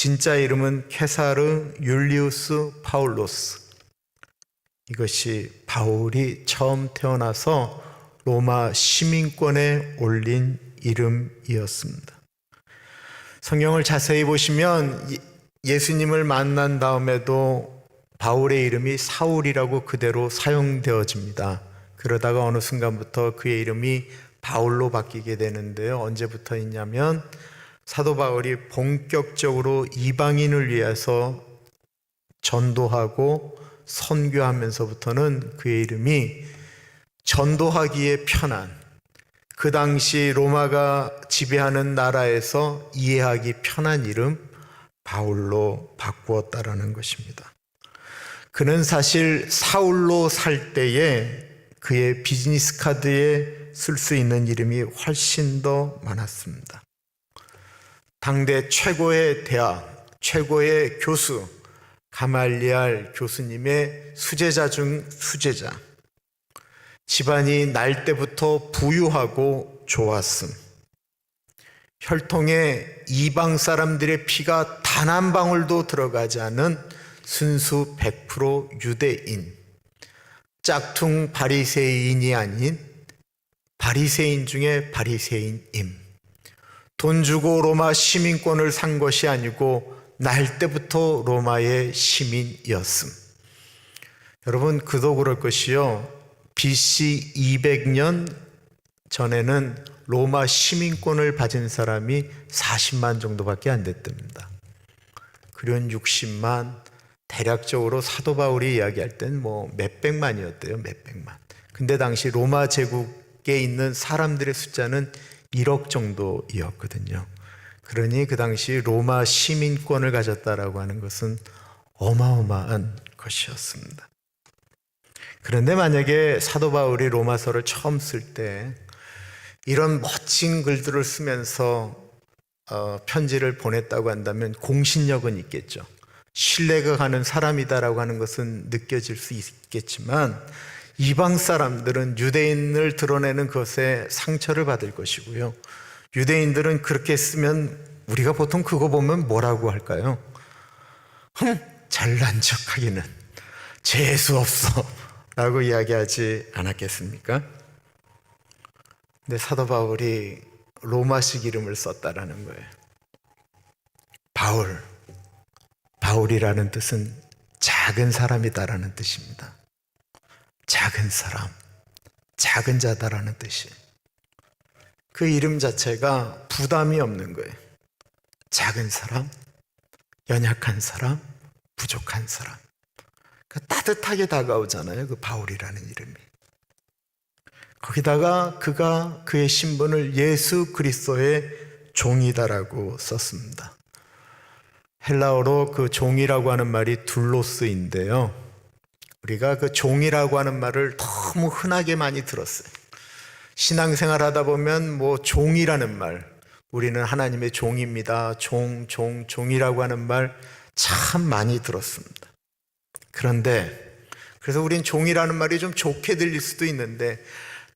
진짜 이름은 케사르 율리우스 파울로스. 이것이 바울이 처음 태어나서 로마 시민권에 올린 이름이었습니다. 성경을 자세히 보시면 예수님을 만난 다음에도 바울의 이름이 사울이라고 그대로 사용되어집니다. 그러다가 어느 순간부터 그의 이름이 바울로 바뀌게 되는데요. 언제부터였냐면 사도 바울이 본격적으로 이방인을 위해서 전도하고 선교하면서부터는 그의 이름이 전도하기에 편한, 그 당시 로마가 지배하는 나라에서 이해하기 편한 이름 바울로 바꾸었다라는 것입니다. 그는 사실 사울로 살 때에 그의 비즈니스 카드에 쓸 수 있는 이름이 훨씬 더 많았습니다. 당대 최고의 대학, 최고의 교수, 가말리알 교수님의 수제자 중 수제자, 집안이 날 때부터 부유하고 좋았음, 혈통에 이방 사람들의 피가 단 한 방울도 들어가지 않은 순수 100% 유대인, 짝퉁 바리새인이 아닌 바리새인 중에 바리새인임, 돈 주고 로마 시민권을 산 것이 아니고 날 때부터 로마의 시민이었음. 여러분, 그도 그럴 것이요, BC 200년 전에는 로마 시민권을 가진 사람이 40만 정도밖에 안 됐답니다. 그런 60만, 대략적으로 사도 바울이 이야기할 땐 뭐 몇백만이었대요. 몇백만. 근데 당시 로마 제국에 있는 사람들의 숫자는 1억 정도이었거든요. 그러니 그 당시 로마 시민권을 가졌다라고 하는 것은 어마어마한 것이었습니다. 그런데 만약에 사도 바울이 로마서를 처음 쓸 때 이런 멋진 글들을 쓰면서 편지를 보냈다고 한다면 공신력은 있겠죠. 신뢰가 가는 사람이다라고 하는 것은 느껴질 수 있겠지만 이방 사람들은 유대인을 드러내는 것에 상처를 받을 것이고요. 유대인들은 그렇게 쓰면 우리가 보통 그거 보면 뭐라고 할까요? 잘난 척하기는 재수 없어 라고 이야기하지 않았겠습니까? 근데 사도 바울이 로마식 이름을 썼다라는 거예요. 바울이라는 뜻은 작은 사람이다라는 뜻입니다. 작은 사람, 작은 자다라는 뜻이에요. 그 이름 자체가 부담이 없는 거예요. 작은 사람, 연약한 사람, 부족한 사람. 그러니까 따뜻하게 다가오잖아요, 그 바울이라는 이름이. 거기다가 그가 그의 신분을 예수 그리스도의 종이다라고 썼습니다. 헬라어로 그 종이라고 하는 말이 둘로스인데요, 우리가 그 종이라고 하는 말을 너무 흔하게 많이 들었어요. 신앙생활 하다 보면 뭐 종이라는 말, 우리는 하나님의 종입니다, 종이라고 하는 말 참 많이 들었습니다. 그런데 그래서 우린 종이라는 말이 좀 좋게 들릴 수도 있는데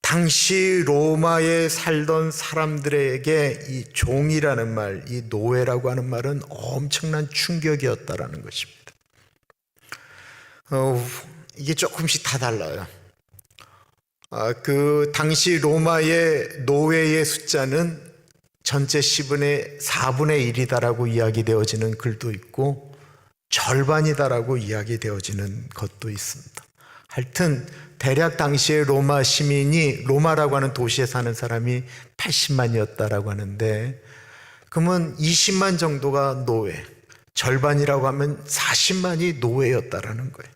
당시 로마에 살던 사람들에게 이 종이라는 말, 이 노예라고 하는 말은 엄청난 충격이었다라는 것입니다. 이게 조금씩 다 달라요. 그 당시 로마의 노예의 숫자는 전체 시분의 4분의 1이다라고 이야기되어지는 글도 있고 절반이다라고 이야기되어지는 것도 있습니다. 하여튼 대략 당시의 로마 시민이, 로마라고 하는 도시에 사는 사람이 80만이었다라고 하는데, 그러면 20만 정도가 노예, 절반이라고 하면 40만이 노예였다라는 거예요.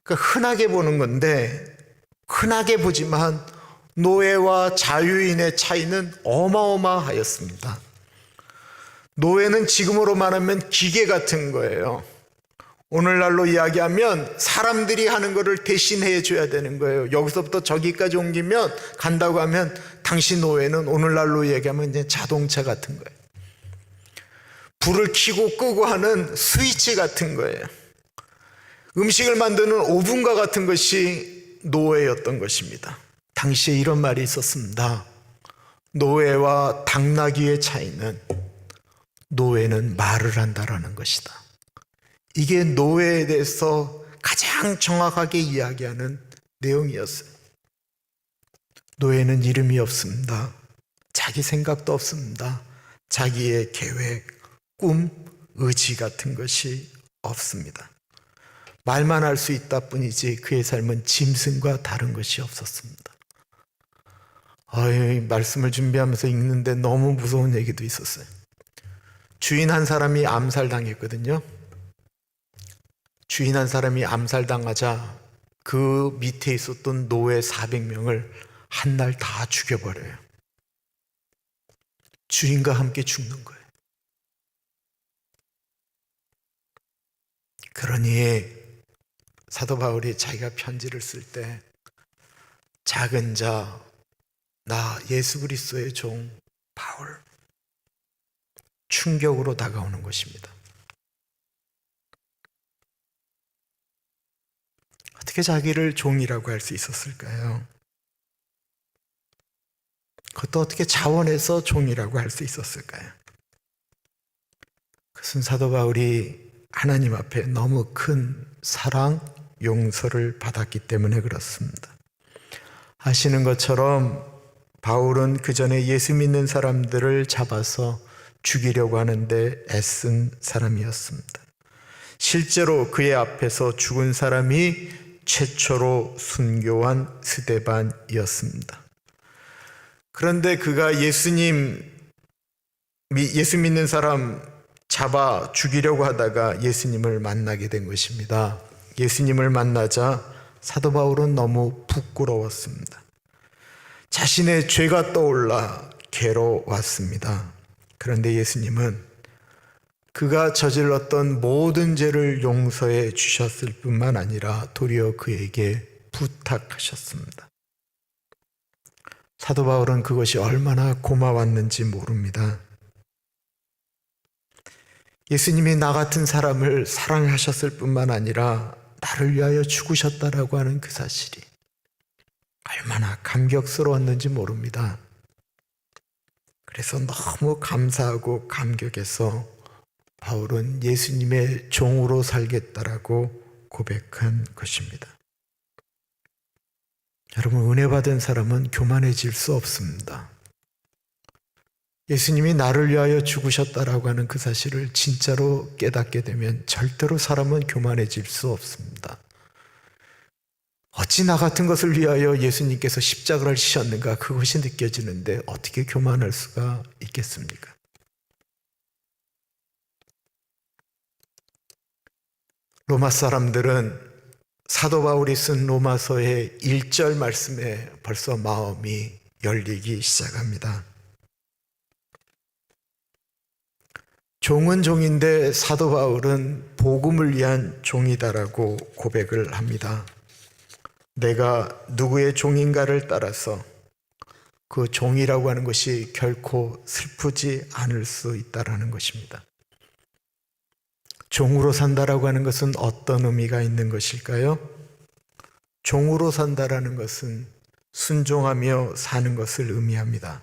그러니까 흔하게 보는 건데, 흔하게 보지만 노예와 자유인의 차이는 어마어마하였습니다. 노예는 지금으로 말하면 기계 같은 거예요. 오늘날로 이야기하면 사람들이 하는 거를 대신해 줘야 되는 거예요. 여기서부터 저기까지 옮기면 간다고 하면 당시 노예는 오늘날로 이야기하면 이제 자동차 같은 거예요. 불을 켜고 끄고 하는 스위치 같은 거예요. 음식을 만드는 오븐과 같은 것이 노예였던 것입니다. 당시에 이런 말이 있었습니다. 노예와 당나귀의 차이는 노예는 말을 한다라는 것이다. 이게 노예에 대해서 가장 정확하게 이야기하는 내용이었어요. 노예는 이름이 없습니다. 자기 생각도 없습니다. 자기의 계획, 꿈, 의지 같은 것이 없습니다. 말만 할 수 있다 뿐이지 그의 삶은 짐승과 다른 것이 없었습니다. 말씀을 준비하면서 읽는데 너무 무서운 얘기도 있었어요. 주인 한 사람이 암살당했거든요. 주인 한 사람이 암살당하자 그 밑에 있었던 노예 400명을 한 날 다 죽여버려요. 주인과 함께 죽는 거예요. 그러니 사도 바울이 자기가 편지를 쓸 때 작은 자, 나 예수 그리스도의 종 바울, 충격으로 다가오는 것입니다. 어떻게 자기를 종이라고 할 수 있었을까요? 그것도 어떻게 자원해서 종이라고 할 수 있었을까요? 그것은 사도 바울이 하나님 앞에 너무 큰 사랑, 용서를 받았기 때문에 그렇습니다. 아시는 것처럼 바울은 그 전에 예수 믿는 사람들을 잡아서 죽이려고 하는데 애쓴 사람이었습니다. 실제로 그의 앞에서 죽은 사람이 최초로 순교한 스데반이었습니다. 그런데 그가 예수 믿는 사람 잡아 죽이려고 하다가 예수님을 만나게 된 것입니다. 예수님을 만나자 사도 바울은 너무 부끄러웠습니다. 자신의 죄가 떠올라 괴로웠습니다. 그런데 예수님은 그가 저질렀던 모든 죄를 용서해 주셨을 뿐만 아니라 도리어 그에게 부탁하셨습니다. 사도 바울은 그것이 얼마나 고마웠는지 모릅니다. 예수님이 나 같은 사람을 사랑하셨을 뿐만 아니라 나를 위하여 죽으셨다라고 하는 그 사실이 얼마나 감격스러웠는지 모릅니다. 그래서 너무 감사하고 감격해서 바울은 예수님의 종으로 살겠다라고 고백한 것입니다. 여러분, 은혜 받은 사람은 교만해질 수 없습니다. 예수님이 나를 위하여 죽으셨다라고 하는 그 사실을 진짜로 깨닫게 되면 절대로 사람은 교만해질 수 없습니다. 어찌 나 같은 것을 위하여 예수님께서 십자가를 지셨는가, 그것이 느껴지는데 어떻게 교만할 수가 있겠습니까? 로마 사람들은 사도 바울이 쓴 로마서의 1절 말씀에 벌써 마음이 열리기 시작합니다. 종은 종인데 사도 바울은 복음을 위한 종이다라고 고백을 합니다. 내가 누구의 종인가를 따라서 그 종이라고 하는 것이 결코 슬프지 않을 수 있다라는 것입니다. 종으로 산다라고 하는 것은 어떤 의미가 있는 것일까요? 종으로 산다라는 것은 순종하며 사는 것을 의미합니다.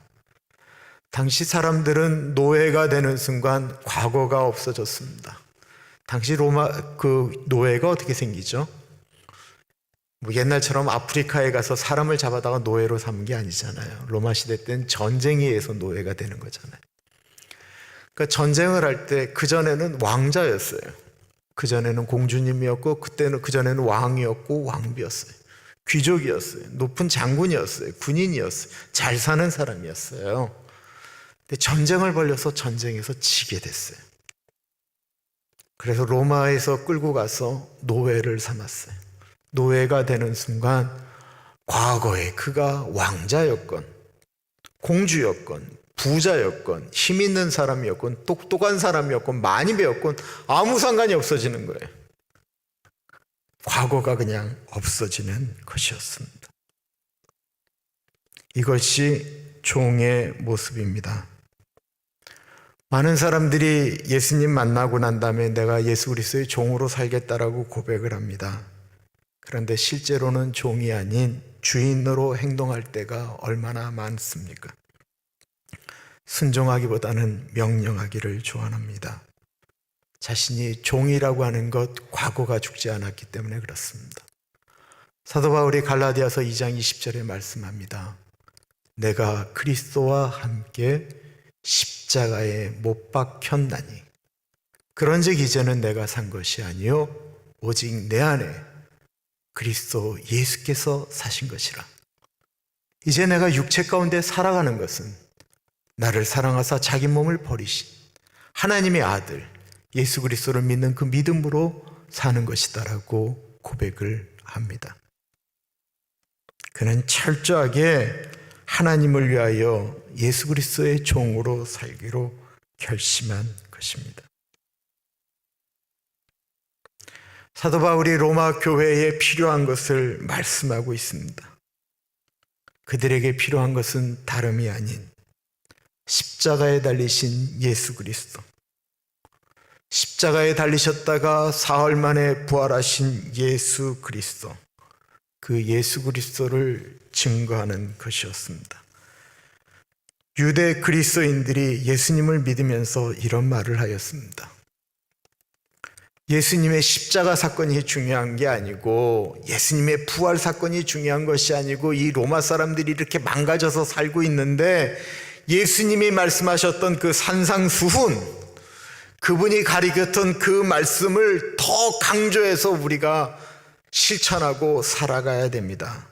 당시 사람들은 노예가 되는 순간 과거가 없어졌습니다. 당시 로마 노예가 어떻게 생기죠? 옛날처럼 아프리카에 가서 사람을 잡아다가 노예로 삼은 게 아니잖아요. 로마 시대 때는 전쟁에 의해서 노예가 되는 거잖아요. 그러니까 전쟁을 할 때 그전에는 왕자였어요. 그전에는 공주님이었고 그전에는 왕이었고 왕비였어요. 귀족이었어요. 높은 장군이었어요. 군인이었어요. 잘 사는 사람이었어요. 근데 전쟁을 벌여서 전쟁에서 지게 됐어요. 그래서 로마에서 끌고 가서 노예를 삼았어요. 노예가 되는 순간 과거에 그가 왕자였건 공주였건 부자였건 힘 있는 사람이었건 똑똑한 사람이었건 많이 배웠건 아무 상관이 없어지는 거예요. 과거가 그냥 없어지는 것이었습니다. 이것이 종의 모습입니다. 많은 사람들이 예수님 만나고 난 다음에 내가 예수 그리스도의 종으로 살겠다라고 고백을 합니다. 그런데 실제로는 종이 아닌 주인으로 행동할 때가 얼마나 많습니까? 순종하기보다는 명령하기를 좋아합니다. 자신이 종이라고 하는 것, 과거가 죽지 않았기 때문에 그렇습니다. 사도 바울이 갈라디아서 2장 20절에 말씀합니다. 내가 그리스도와 함께 십자가에 못 박혔나니 그런즉 이제는 내가 산 것이 아니요 오직 내 안에 그리스도 예수께서 사신 것이라. 이제 내가 육체 가운데 살아가는 것은 나를 사랑하사 자기 몸을 버리신 하나님의 아들 예수 그리스도를 믿는 그 믿음으로 사는 것이다라고 고백을 합니다. 그는 철저하게 하나님을 위하여 예수 그리스도의 종으로 살기로 결심한 것입니다. 사도 바울이 로마 교회에 필요한 것을 말씀하고 있습니다. 그들에게 필요한 것은 다름이 아닌 십자가에 달리신 예수 그리스도, 십자가에 달리셨다가 사흘 만에 부활하신 예수 그리스도, 그 예수 그리스도를 증거하는 것이었습니다. 유대 그리스도인들이 예수님을 믿으면서 이런 말을 하였습니다. 예수님의 십자가 사건이 중요한 게 아니고, 예수님의 부활 사건이 중요한 것이 아니고, 이 로마 사람들이 이렇게 망가져서 살고 있는데 예수님이 말씀하셨던 그 산상수훈, 그분이 가리켰던 그 말씀을 더 강조해서 우리가 실천하고 살아가야 됩니다.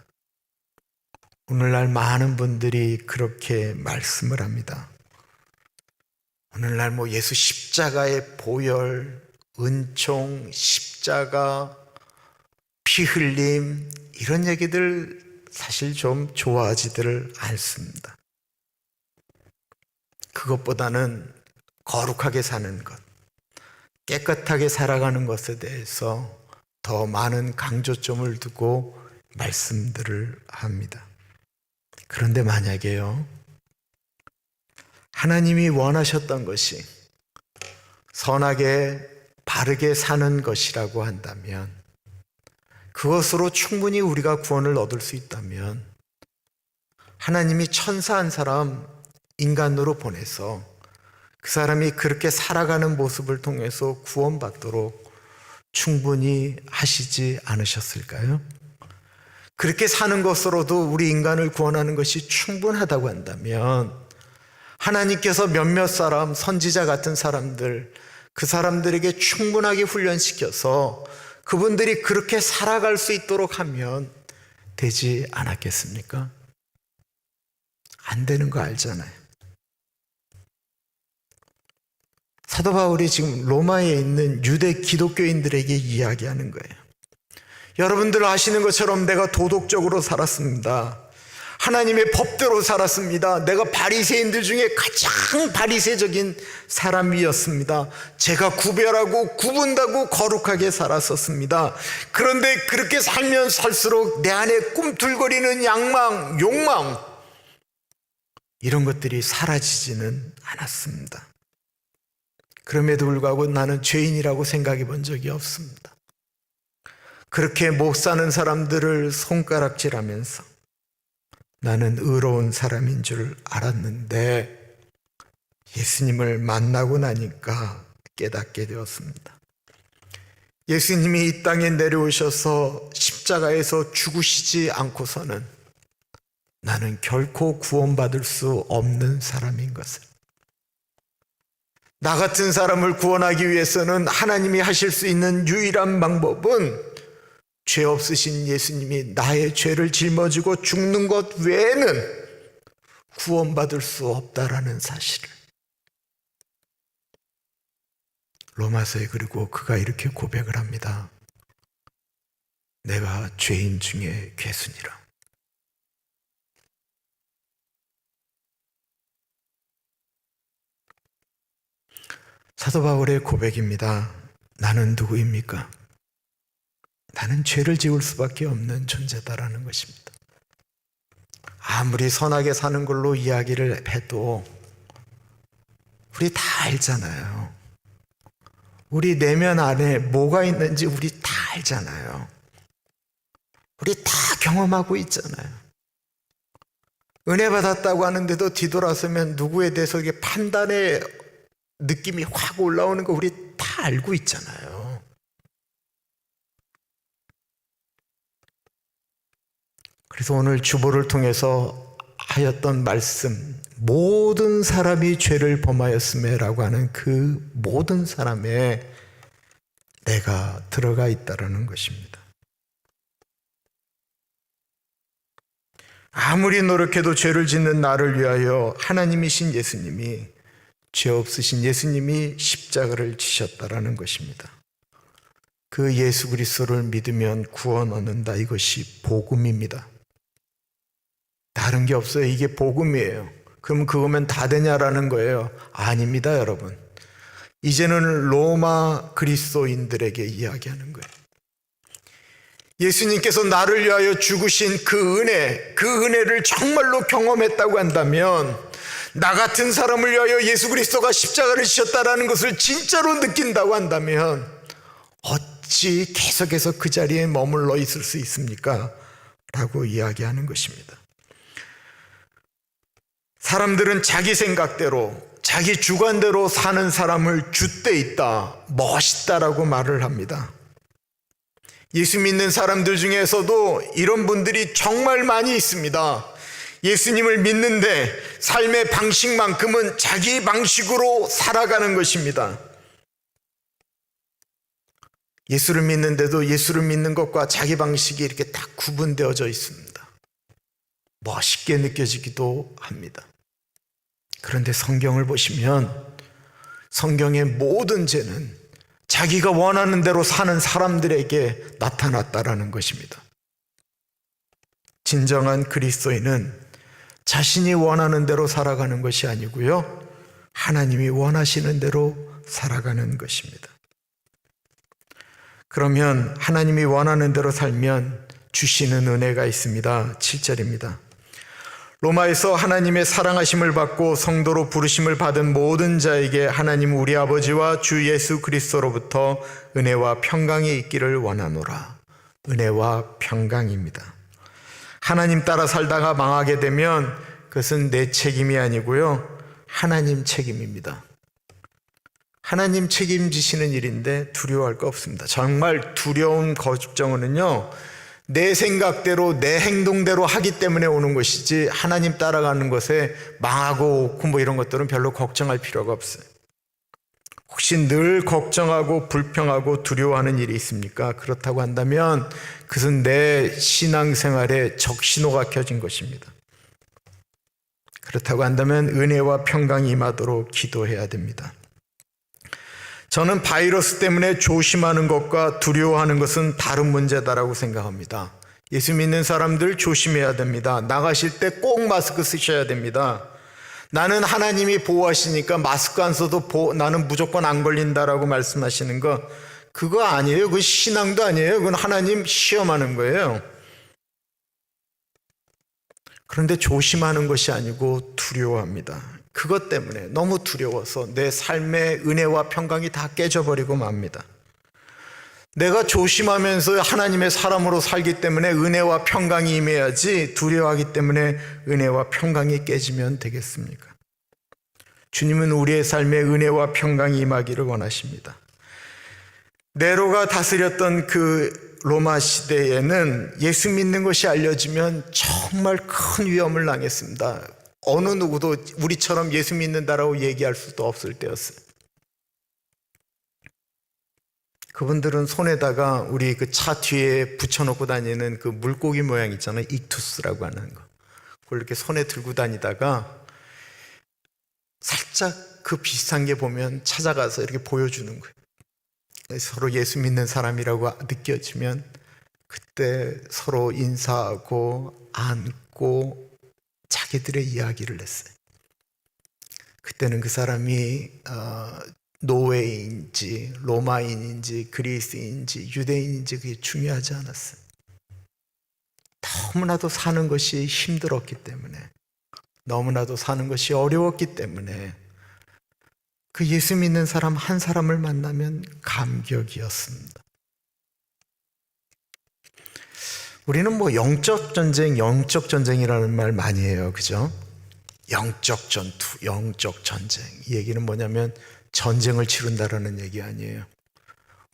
오늘날 많은 분들이 그렇게 말씀을 합니다. 오늘날 예수 십자가의 보혈, 은총, 십자가, 피 흘림, 이런 얘기들 사실 좀 좋아하지들 않습니다. 그것보다는 거룩하게 사는 것, 깨끗하게 살아가는 것에 대해서 더 많은 강조점을 두고 말씀들을 합니다. 그런데 만약에요, 하나님이 원하셨던 것이 선하게 바르게 사는 것이라고 한다면, 그것으로 충분히 우리가 구원을 얻을 수 있다면 하나님이 천사 한 사람 인간으로 보내서 그 사람이 그렇게 살아가는 모습을 통해서 구원받도록 충분히 하시지 않으셨을까요? 그렇게 사는 것으로도 우리 인간을 구원하는 것이 충분하다고 한다면, 하나님께서 몇몇 사람, 선지자 같은 사람들, 그 사람들에게 충분하게 훈련시켜서 그분들이 그렇게 살아갈 수 있도록 하면 되지 않았겠습니까? 안 되는 거 알잖아요. 사도 바울이 지금 로마에 있는 유대 기독교인들에게 이야기하는 거예요. 여러분들 아시는 것처럼 내가 도덕적으로 살았습니다. 하나님의 법대로 살았습니다. 내가 바리새인들 중에 가장 바리새적인 사람이었습니다. 제가 구별하고 구분하고 거룩하게 살았었습니다. 그런데 그렇게 살면 살수록 내 안에 꿈틀거리는 양망, 욕망, 이런 것들이 사라지지는 않았습니다. 그럼에도 불구하고 나는 죄인이라고 생각해 본 적이 없습니다. 그렇게 못 사는 사람들을 손가락질하면서 나는 의로운 사람인 줄 알았는데 예수님을 만나고 나니까 깨닫게 되었습니다. 예수님이 이 땅에 내려오셔서 십자가에서 죽으시지 않고서는 나는 결코 구원받을 수 없는 사람인 것을, 나 같은 사람을 구원하기 위해서는 하나님이 하실 수 있는 유일한 방법은 죄 없으신 예수님이 나의 죄를 짊어지고 죽는 것 외에는 구원받을 수 없다라는 사실을, 로마서에 그리고 그가 이렇게 고백을 합니다. 내가 죄인 중에 괴순이라. 사도 바울의 고백입니다. 나는 누구입니까? 나는 죄를 지을 수밖에 없는 존재다라는 것입니다. 아무리 선하게 사는 걸로 이야기를 해도 우리 다 알잖아요. 우리 내면 안에 뭐가 있는지 우리 다 알잖아요. 우리 다 경험하고 있잖아요. 은혜 받았다고 하는데도 뒤돌아서면 누구에 대해서 이게 판단의 느낌이 확 올라오는 거 우리 다 알고 있잖아요. 그래서 오늘 주보를 통해서 하였던 말씀, 모든 사람이 죄를 범하였음에라고 하는 그 모든 사람에 내가 들어가 있다라는 것입니다. 아무리 노력해도 죄를 짓는 나를 위하여 하나님이신 예수님이, 죄 없으신 예수님이 십자가를 지셨다라는 것입니다. 그 예수 그리스도를 믿으면 구원 얻는다. 이것이 복음입니다. 다른 게 없어요. 이게 복음이에요. 그럼 그거면 다 되냐라는 거예요. 아닙니다, 여러분. 이제는 로마 그리스도인들에게 이야기하는 거예요. 예수님께서 나를 위하여 죽으신 그 은혜를 정말로 경험했다고 한다면, 나 같은 사람을 위하여 예수 그리스도가 십자가를 지셨다라는 것을 진짜로 느낀다고 한다면 어찌 계속해서 그 자리에 머물러 있을 수 있습니까? 라고 이야기하는 것입니다. 사람들은 자기 생각대로, 자기 주관대로 사는 사람을 줏대 있다, 멋있다라고 말을 합니다. 예수 믿는 사람들 중에서도 이런 분들이 정말 많이 있습니다. 예수님을 믿는데 삶의 방식만큼은 자기 방식으로 살아가는 것입니다. 예수를 믿는데도 예수를 믿는 것과 자기 방식이 이렇게 딱 구분되어져 있습니다. 멋있게 느껴지기도 합니다. 그런데 성경을 보시면 성경의 모든 죄는 자기가 원하는 대로 사는 사람들에게 나타났다라는 것입니다. 진정한 그리스도인은 자신이 원하는 대로 살아가는 것이 아니고요, 하나님이 원하시는 대로 살아가는 것입니다. 그러면 하나님이 원하는 대로 살면 주시는 은혜가 있습니다. 7절입니다. 로마에서 하나님의 사랑하심을 받고 성도로 부르심을 받은 모든 자에게 하나님 우리 아버지와 주 예수 그리스도로부터 은혜와 평강이 있기를 원하노라. 은혜와 평강입니다. 하나님 따라 살다가 망하게 되면 그것은 내 책임이 아니고요, 하나님 책임입니다. 하나님 책임지시는 일인데 두려워할 거 없습니다. 정말 두려운 걱정은요, 내 생각대로 내 행동대로 하기 때문에 오는 것이지 하나님 따라가는 것에 망하고 옳고 뭐 이런 것들은 별로 걱정할 필요가 없어요. 혹시 늘 걱정하고 불평하고 두려워하는 일이 있습니까? 그렇다고 한다면 그것은 내 신앙생활에 적신호가 켜진 것입니다. 그렇다고 한다면 은혜와 평강이 임하도록 기도해야 됩니다. 저는 바이러스 때문에 조심하는 것과 두려워하는 것은 다른 문제다라고 생각합니다. 예수 믿는 사람들 조심해야 됩니다. 나가실 때 꼭 마스크 쓰셔야 됩니다. 나는 하나님이 보호하시니까 마스크 안 써도 나는 무조건 안 걸린다라고 말씀하시는 거, 그거 아니에요. 그건 신앙도 아니에요. 그건 하나님 시험하는 거예요. 그런데 조심하는 것이 아니고 두려워합니다. 그것 때문에 너무 두려워서 내 삶의 은혜와 평강이 다 깨져버리고 맙니다. 내가 조심하면서 하나님의 사람으로 살기 때문에 은혜와 평강이 임해야지, 두려워하기 때문에 은혜와 평강이 깨지면 되겠습니까? 주님은 우리의 삶에 은혜와 평강이 임하기를 원하십니다. 네로가 다스렸던 그 로마 시대에는 예수 믿는 것이 알려지면 정말 큰 위험을 당했습니다. 어느 누구도 우리처럼 예수 믿는다라고 얘기할 수도 없을 때였어요. 그분들은 손에다가 우리 그 차 뒤에 붙여놓고 다니는 그 물고기 모양 있잖아요. 익투스라고 하는 거. 그걸 이렇게 손에 들고 다니다가 살짝 그 비슷한 게 보면 찾아가서 이렇게 보여주는 거예요. 서로 예수 믿는 사람이라고 느껴지면 그때 서로 인사하고 안고 자기들의 이야기를 했어요. 그때는 그 사람이 노웨인지 로마인인지 그리스인지 유대인인지 그게 중요하지 않았어요. 너무나도 사는 것이 힘들었기 때문에, 너무나도 사는 것이 어려웠기 때문에 그 예수 믿는 사람 한 사람을 만나면 감격이었습니다. 우리는 뭐 영적 전쟁이라는 말 많이 해요. 그죠? 영적 전투, 영적 전쟁. 이 얘기는 뭐냐면 전쟁을 치른다라는 얘기 아니에요.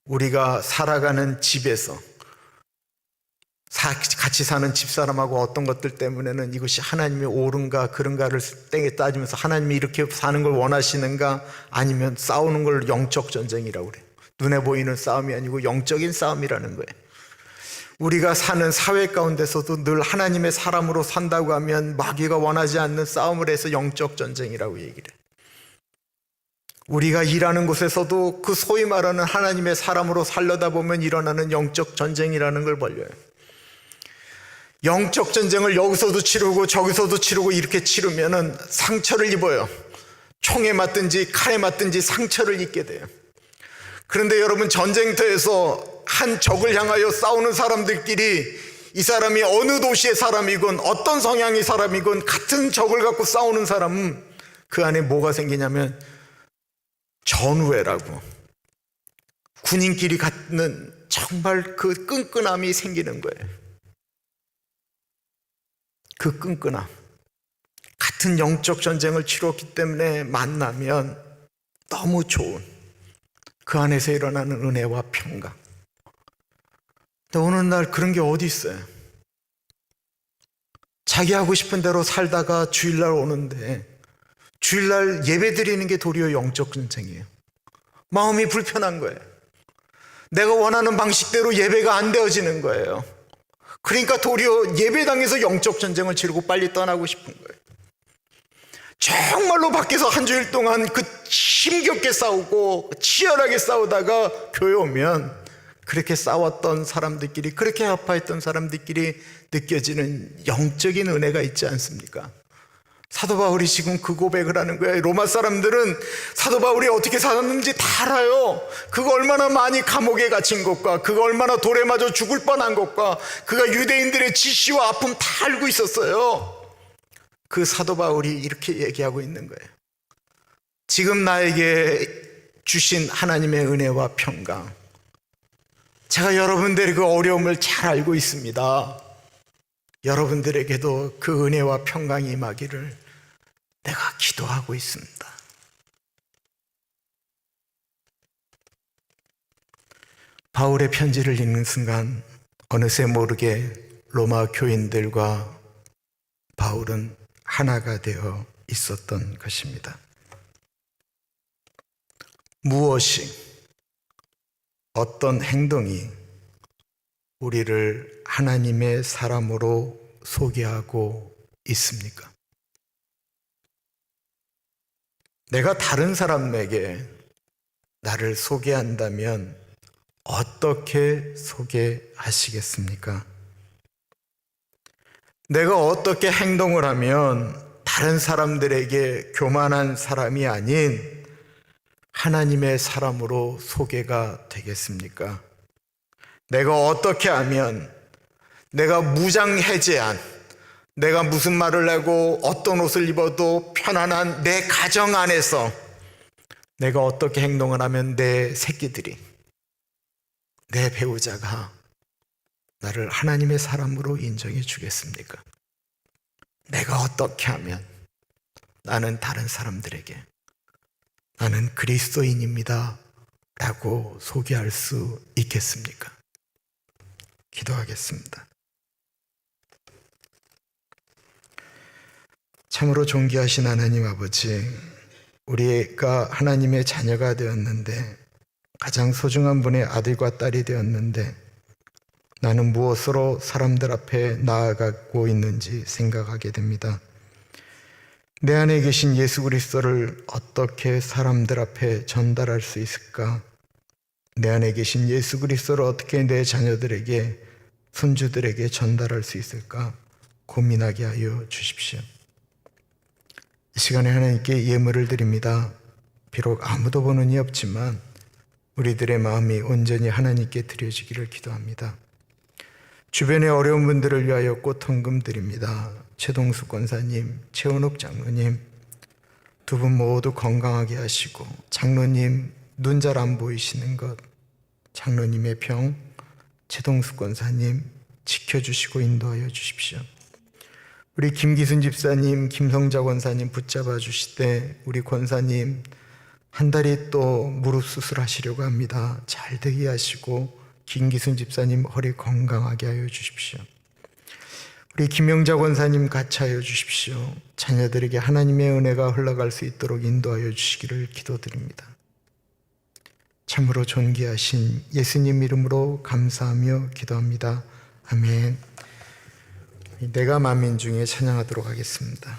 우리가 살아가는 집에서 같이 사는 집사람하고 어떤 것들 때문에는 이것이 하나님이 옳은가 그른가를 땡에 따지면서 하나님이 이렇게 사는 걸 원하시는가, 아니면 싸우는 걸 영적 전쟁이라고 그래요. 눈에 보이는 싸움이 아니고 영적인 싸움이라는 거예요. 우리가 사는 사회 가운데서도 늘 하나님의 사람으로 산다고 하면 마귀가 원하지 않는 싸움을 해서 영적 전쟁이라고 얘기를 해요. 우리가 일하는 곳에서도 그 소위 말하는 하나님의 사람으로 살려다 보면 일어나는 영적 전쟁이라는 걸 벌려요. 영적 전쟁을 여기서도 치르고 저기서도 치르고 이렇게 치르면은 상처를 입어요. 총에 맞든지 칼에 맞든지 상처를 입게 돼요. 그런데 여러분, 전쟁터에서 한 적을 향하여 싸우는 사람들끼리 이 사람이 어느 도시의 사람이건 어떤 성향의 사람이건 같은 적을 갖고 싸우는 사람은 그 안에 뭐가 생기냐면 전우애라고, 군인끼리 갖는 정말 그 끈끈함이 생기는 거예요. 그 끈끈함, 같은 영적 전쟁을 치렀기 때문에 만나면 너무 좋은 그 안에서 일어나는 은혜와 평강. 근데 오늘날 그런 게 어디 있어요? 자기 하고 싶은 대로 살다가 주일날 오는데 주일날 예배 드리는 게 도리어 영적 전쟁이에요. 마음이 불편한 거예요. 내가 원하는 방식대로 예배가 안 되어지는 거예요. 그러니까 도리어 예배당에서 영적 전쟁을 치르고 빨리 떠나고 싶은 거예요. 정말로 밖에서 한 주일 동안 그 힘겹게 싸우고 치열하게 싸우다가 교회 오면 그렇게 싸웠던 사람들끼리, 그렇게 아파했던 사람들끼리 느껴지는 영적인 은혜가 있지 않습니까? 사도 바울이 지금 그 고백을 하는 거예요. 로마 사람들은 사도 바울이 어떻게 살았는지 다 알아요. 그가 얼마나 많이 감옥에 갇힌 것과 그가 얼마나 돌에 맞아 죽을 뻔한 것과 그가 유대인들의 지시와 아픔 다 알고 있었어요. 그 사도 바울이 이렇게 얘기하고 있는 거예요. 지금 나에게 주신 하나님의 은혜와 평강, 제가 여러분들의 그 어려움을 잘 알고 있습니다. 여러분들에게도 그 은혜와 평강이 임하기를 내가 기도하고 있습니다. 바울의 편지를 읽는 순간 어느새 모르게 로마 교인들과 바울은 하나가 되어 있었던 것입니다. 무엇이, 어떤 행동이 우리를 하나님의 사람으로 소개하고 있습니까? 내가 다른 사람에게 나를 소개한다면 어떻게 소개하시겠습니까? 내가 어떻게 행동을 하면 다른 사람들에게 교만한 사람이 아닌 하나님의 사람으로 소개가 되겠습니까? 내가 어떻게 하면 내가 무장해제한, 내가 무슨 말을 하고 어떤 옷을 입어도 편안한 내 가정 안에서 내가 어떻게 행동을 하면 내 새끼들이, 내 배우자가 나를 하나님의 사람으로 인정해 주겠습니까? 내가 어떻게 하면 나는 다른 사람들에게 나는 그리스도인입니다 라고 소개할 수 있겠습니까? 기도하겠습니다. 참으로 존귀하신 하나님 아버지, 우리가 하나님의 자녀가 되었는데, 가장 소중한 분의 아들과 딸이 되었는데 나는 무엇으로 사람들 앞에 나아가고 있는지 생각하게 됩니다. 내 안에 계신 예수 그리스도를 어떻게 사람들 앞에 전달할 수 있을까? 내 안에 계신 예수 그리스도를 어떻게 내 자녀들에게, 손주들에게 전달할 수 있을까? 고민하게 하여 주십시오. 이 시간에 하나님께 예물을 드립니다. 비록 아무도 보는 이 없지만 우리들의 마음이 온전히 하나님께 드려지기를 기도합니다. 주변의 어려운 분들을 위하여 꽃헌금 드립니다. 최동수 권사님, 최원욱 장로님 두 분 모두 건강하게 하시고, 장로님 눈 잘 안 보이시는 것, 장로님의 병, 최동수 권사님 지켜주시고 인도하여 주십시오. 우리 김기순 집사님, 김성자 권사님 붙잡아 주시되 우리 권사님 한 달이 또 무릎 수술하시려고 합니다. 잘 되게 하시고 김기순 집사님 허리 건강하게 하여 주십시오. 우리 김영자 권사님 같이 하여 주십시오. 자녀들에게 하나님의 은혜가 흘러갈 수 있도록 인도하여 주시기를 기도드립니다. 참으로 존귀하신 예수님 이름으로 감사하며 기도합니다. 아멘. 내가 만민 중에 찬양하도록 하겠습니다.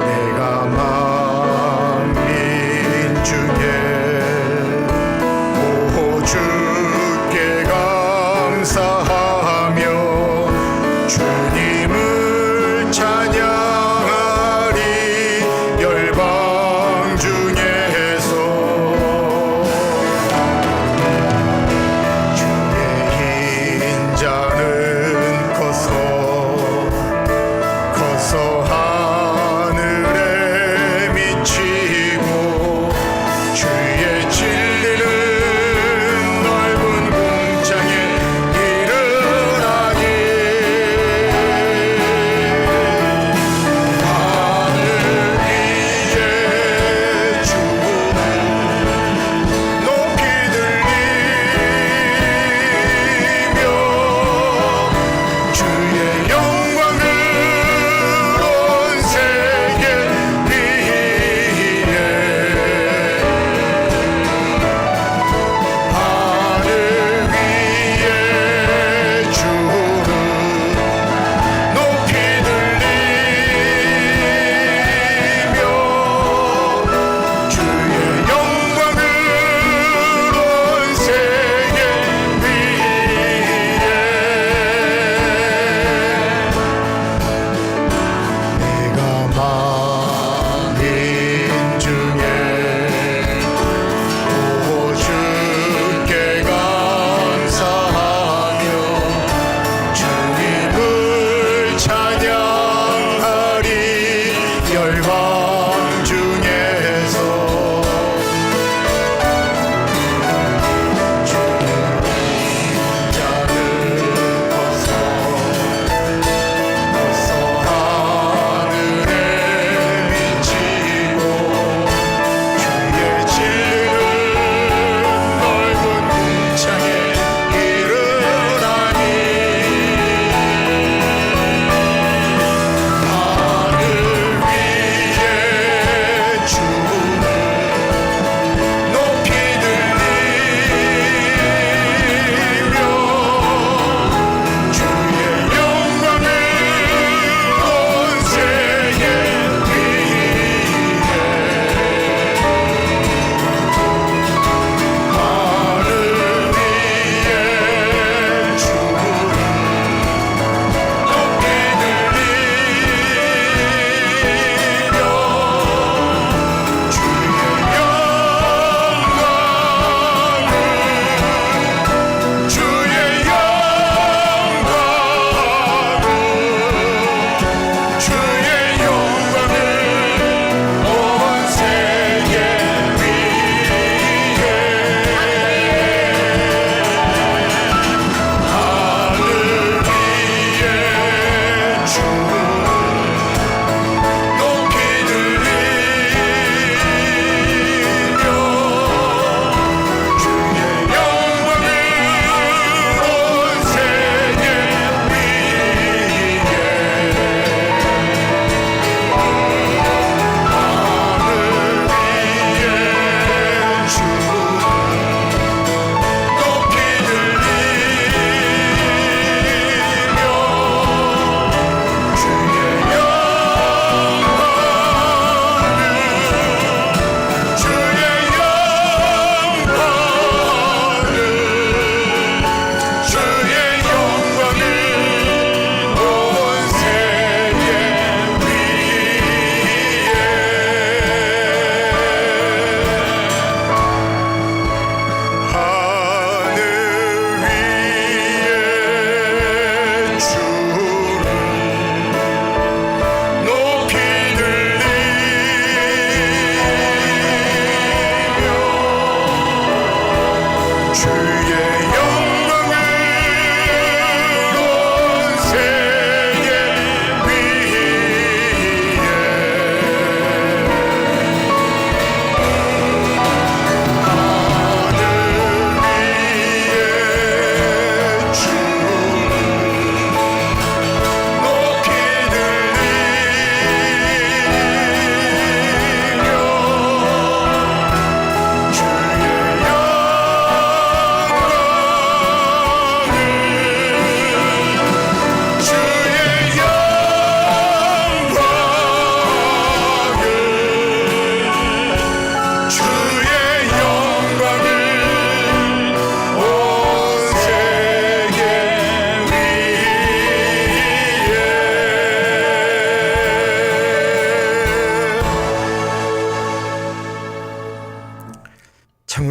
내가 만민 중에 오 주께 감사하며 주님을 찬양하리. 열방 중에서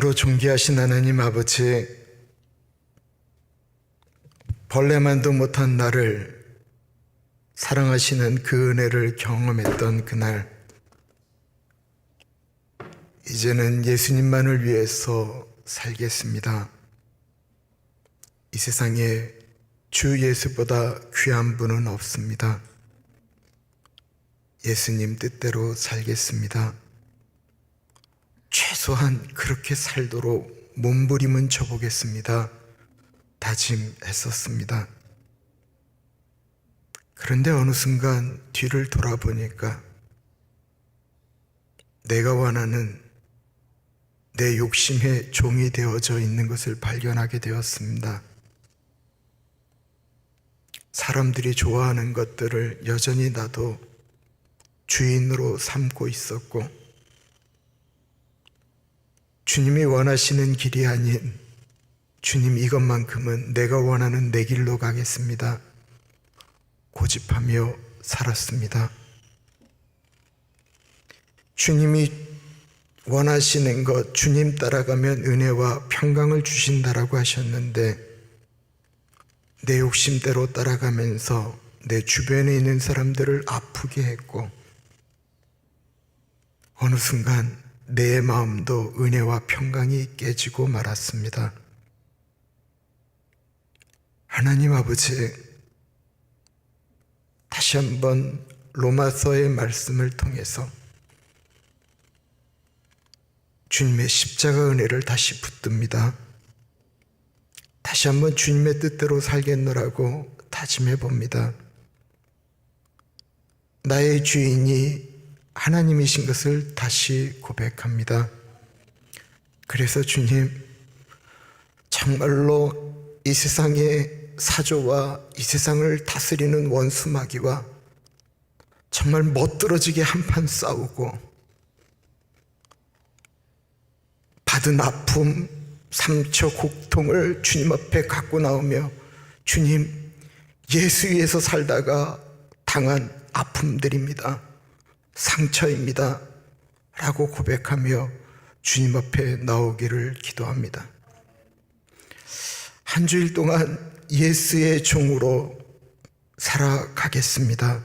참으로 존귀하신 하나님 아버지, 벌레만도 못한 나를 사랑하시는 그 은혜를 경험했던 그날, 이제는 예수님만을 위해서 살겠습니다. 이 세상에 주 예수보다 귀한 분은 없습니다. 예수님 뜻대로 살겠습니다. 최소한 그렇게 살도록 몸부림은 쳐보겠습니다. 다짐했었습니다. 그런데 어느 순간 뒤를 돌아보니까 내가 원하는 내 욕심의 종이 되어져 있는 것을 발견하게 되었습니다. 사람들이 좋아하는 것들을 여전히 나도 주인으로 삼고 있었고, 주님이 원하시는 길이 아닌 주님 이것만큼은 내가 원하는 내 길로 가겠습니다. 고집하며 살았습니다. 주님이 원하시는 것, 주님 따라가면 은혜와 평강을 주신다라고 하셨는데, 내 욕심대로 따라가면서 내 주변에 있는 사람들을 아프게 했고, 어느 순간 내 마음도 은혜와 평강이 깨지고 말았습니다. 하나님 아버지, 다시 한번 로마서의 말씀을 통해서 주님의 십자가 은혜를 다시 붙듭니다. 다시 한번 주님의 뜻대로 살겠노라고 다짐해 봅니다. 나의 주인이 하나님이신 것을 다시 고백합니다. 그래서 주님, 정말로 이 세상의 사조와 이 세상을 다스리는 원수 마귀와 정말 멋들어지게 한판 싸우고 받은 아픔, 상처, 고통을 주님 앞에 갖고 나오며, 주님, 예수 위에서 살다가 당한 아픔들입니다, 상처입니다 라고 고백하며 주님 앞에 나오기를 기도합니다. 한 주일 동안 예수의 종으로 살아가겠습니다.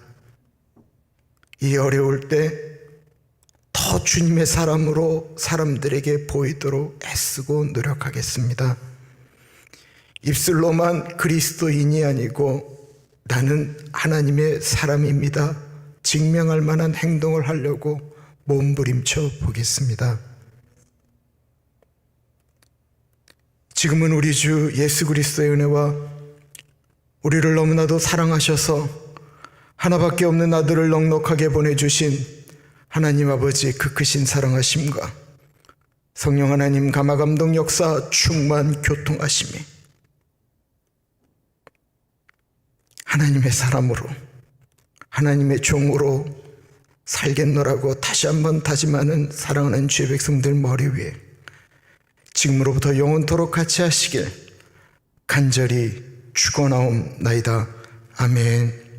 이 어려울 때 더 주님의 사람으로 사람들에게 보이도록 애쓰고 노력하겠습니다. 입술로만 그리스도인이 아니고 나는 하나님의 사람입니다 증명할 만한 행동을 하려고 몸부림쳐 보겠습니다. 지금은 우리 주 예수 그리스도의 은혜와 우리를 너무나도 사랑하셔서 하나밖에 없는 아들을 넉넉하게 보내주신 하나님 아버지 그 크신 사랑하심과 성령 하나님 감화감동 역사 충만 교통하심이 하나님의 사람으로 하나님의 종으로 살겠노라고 다시 한번 다짐하는 사랑하는 주의 백성들 머리 위에 지금으로부터 영원토록 같이 하시길 간절히 축원하옵나이다. 아멘.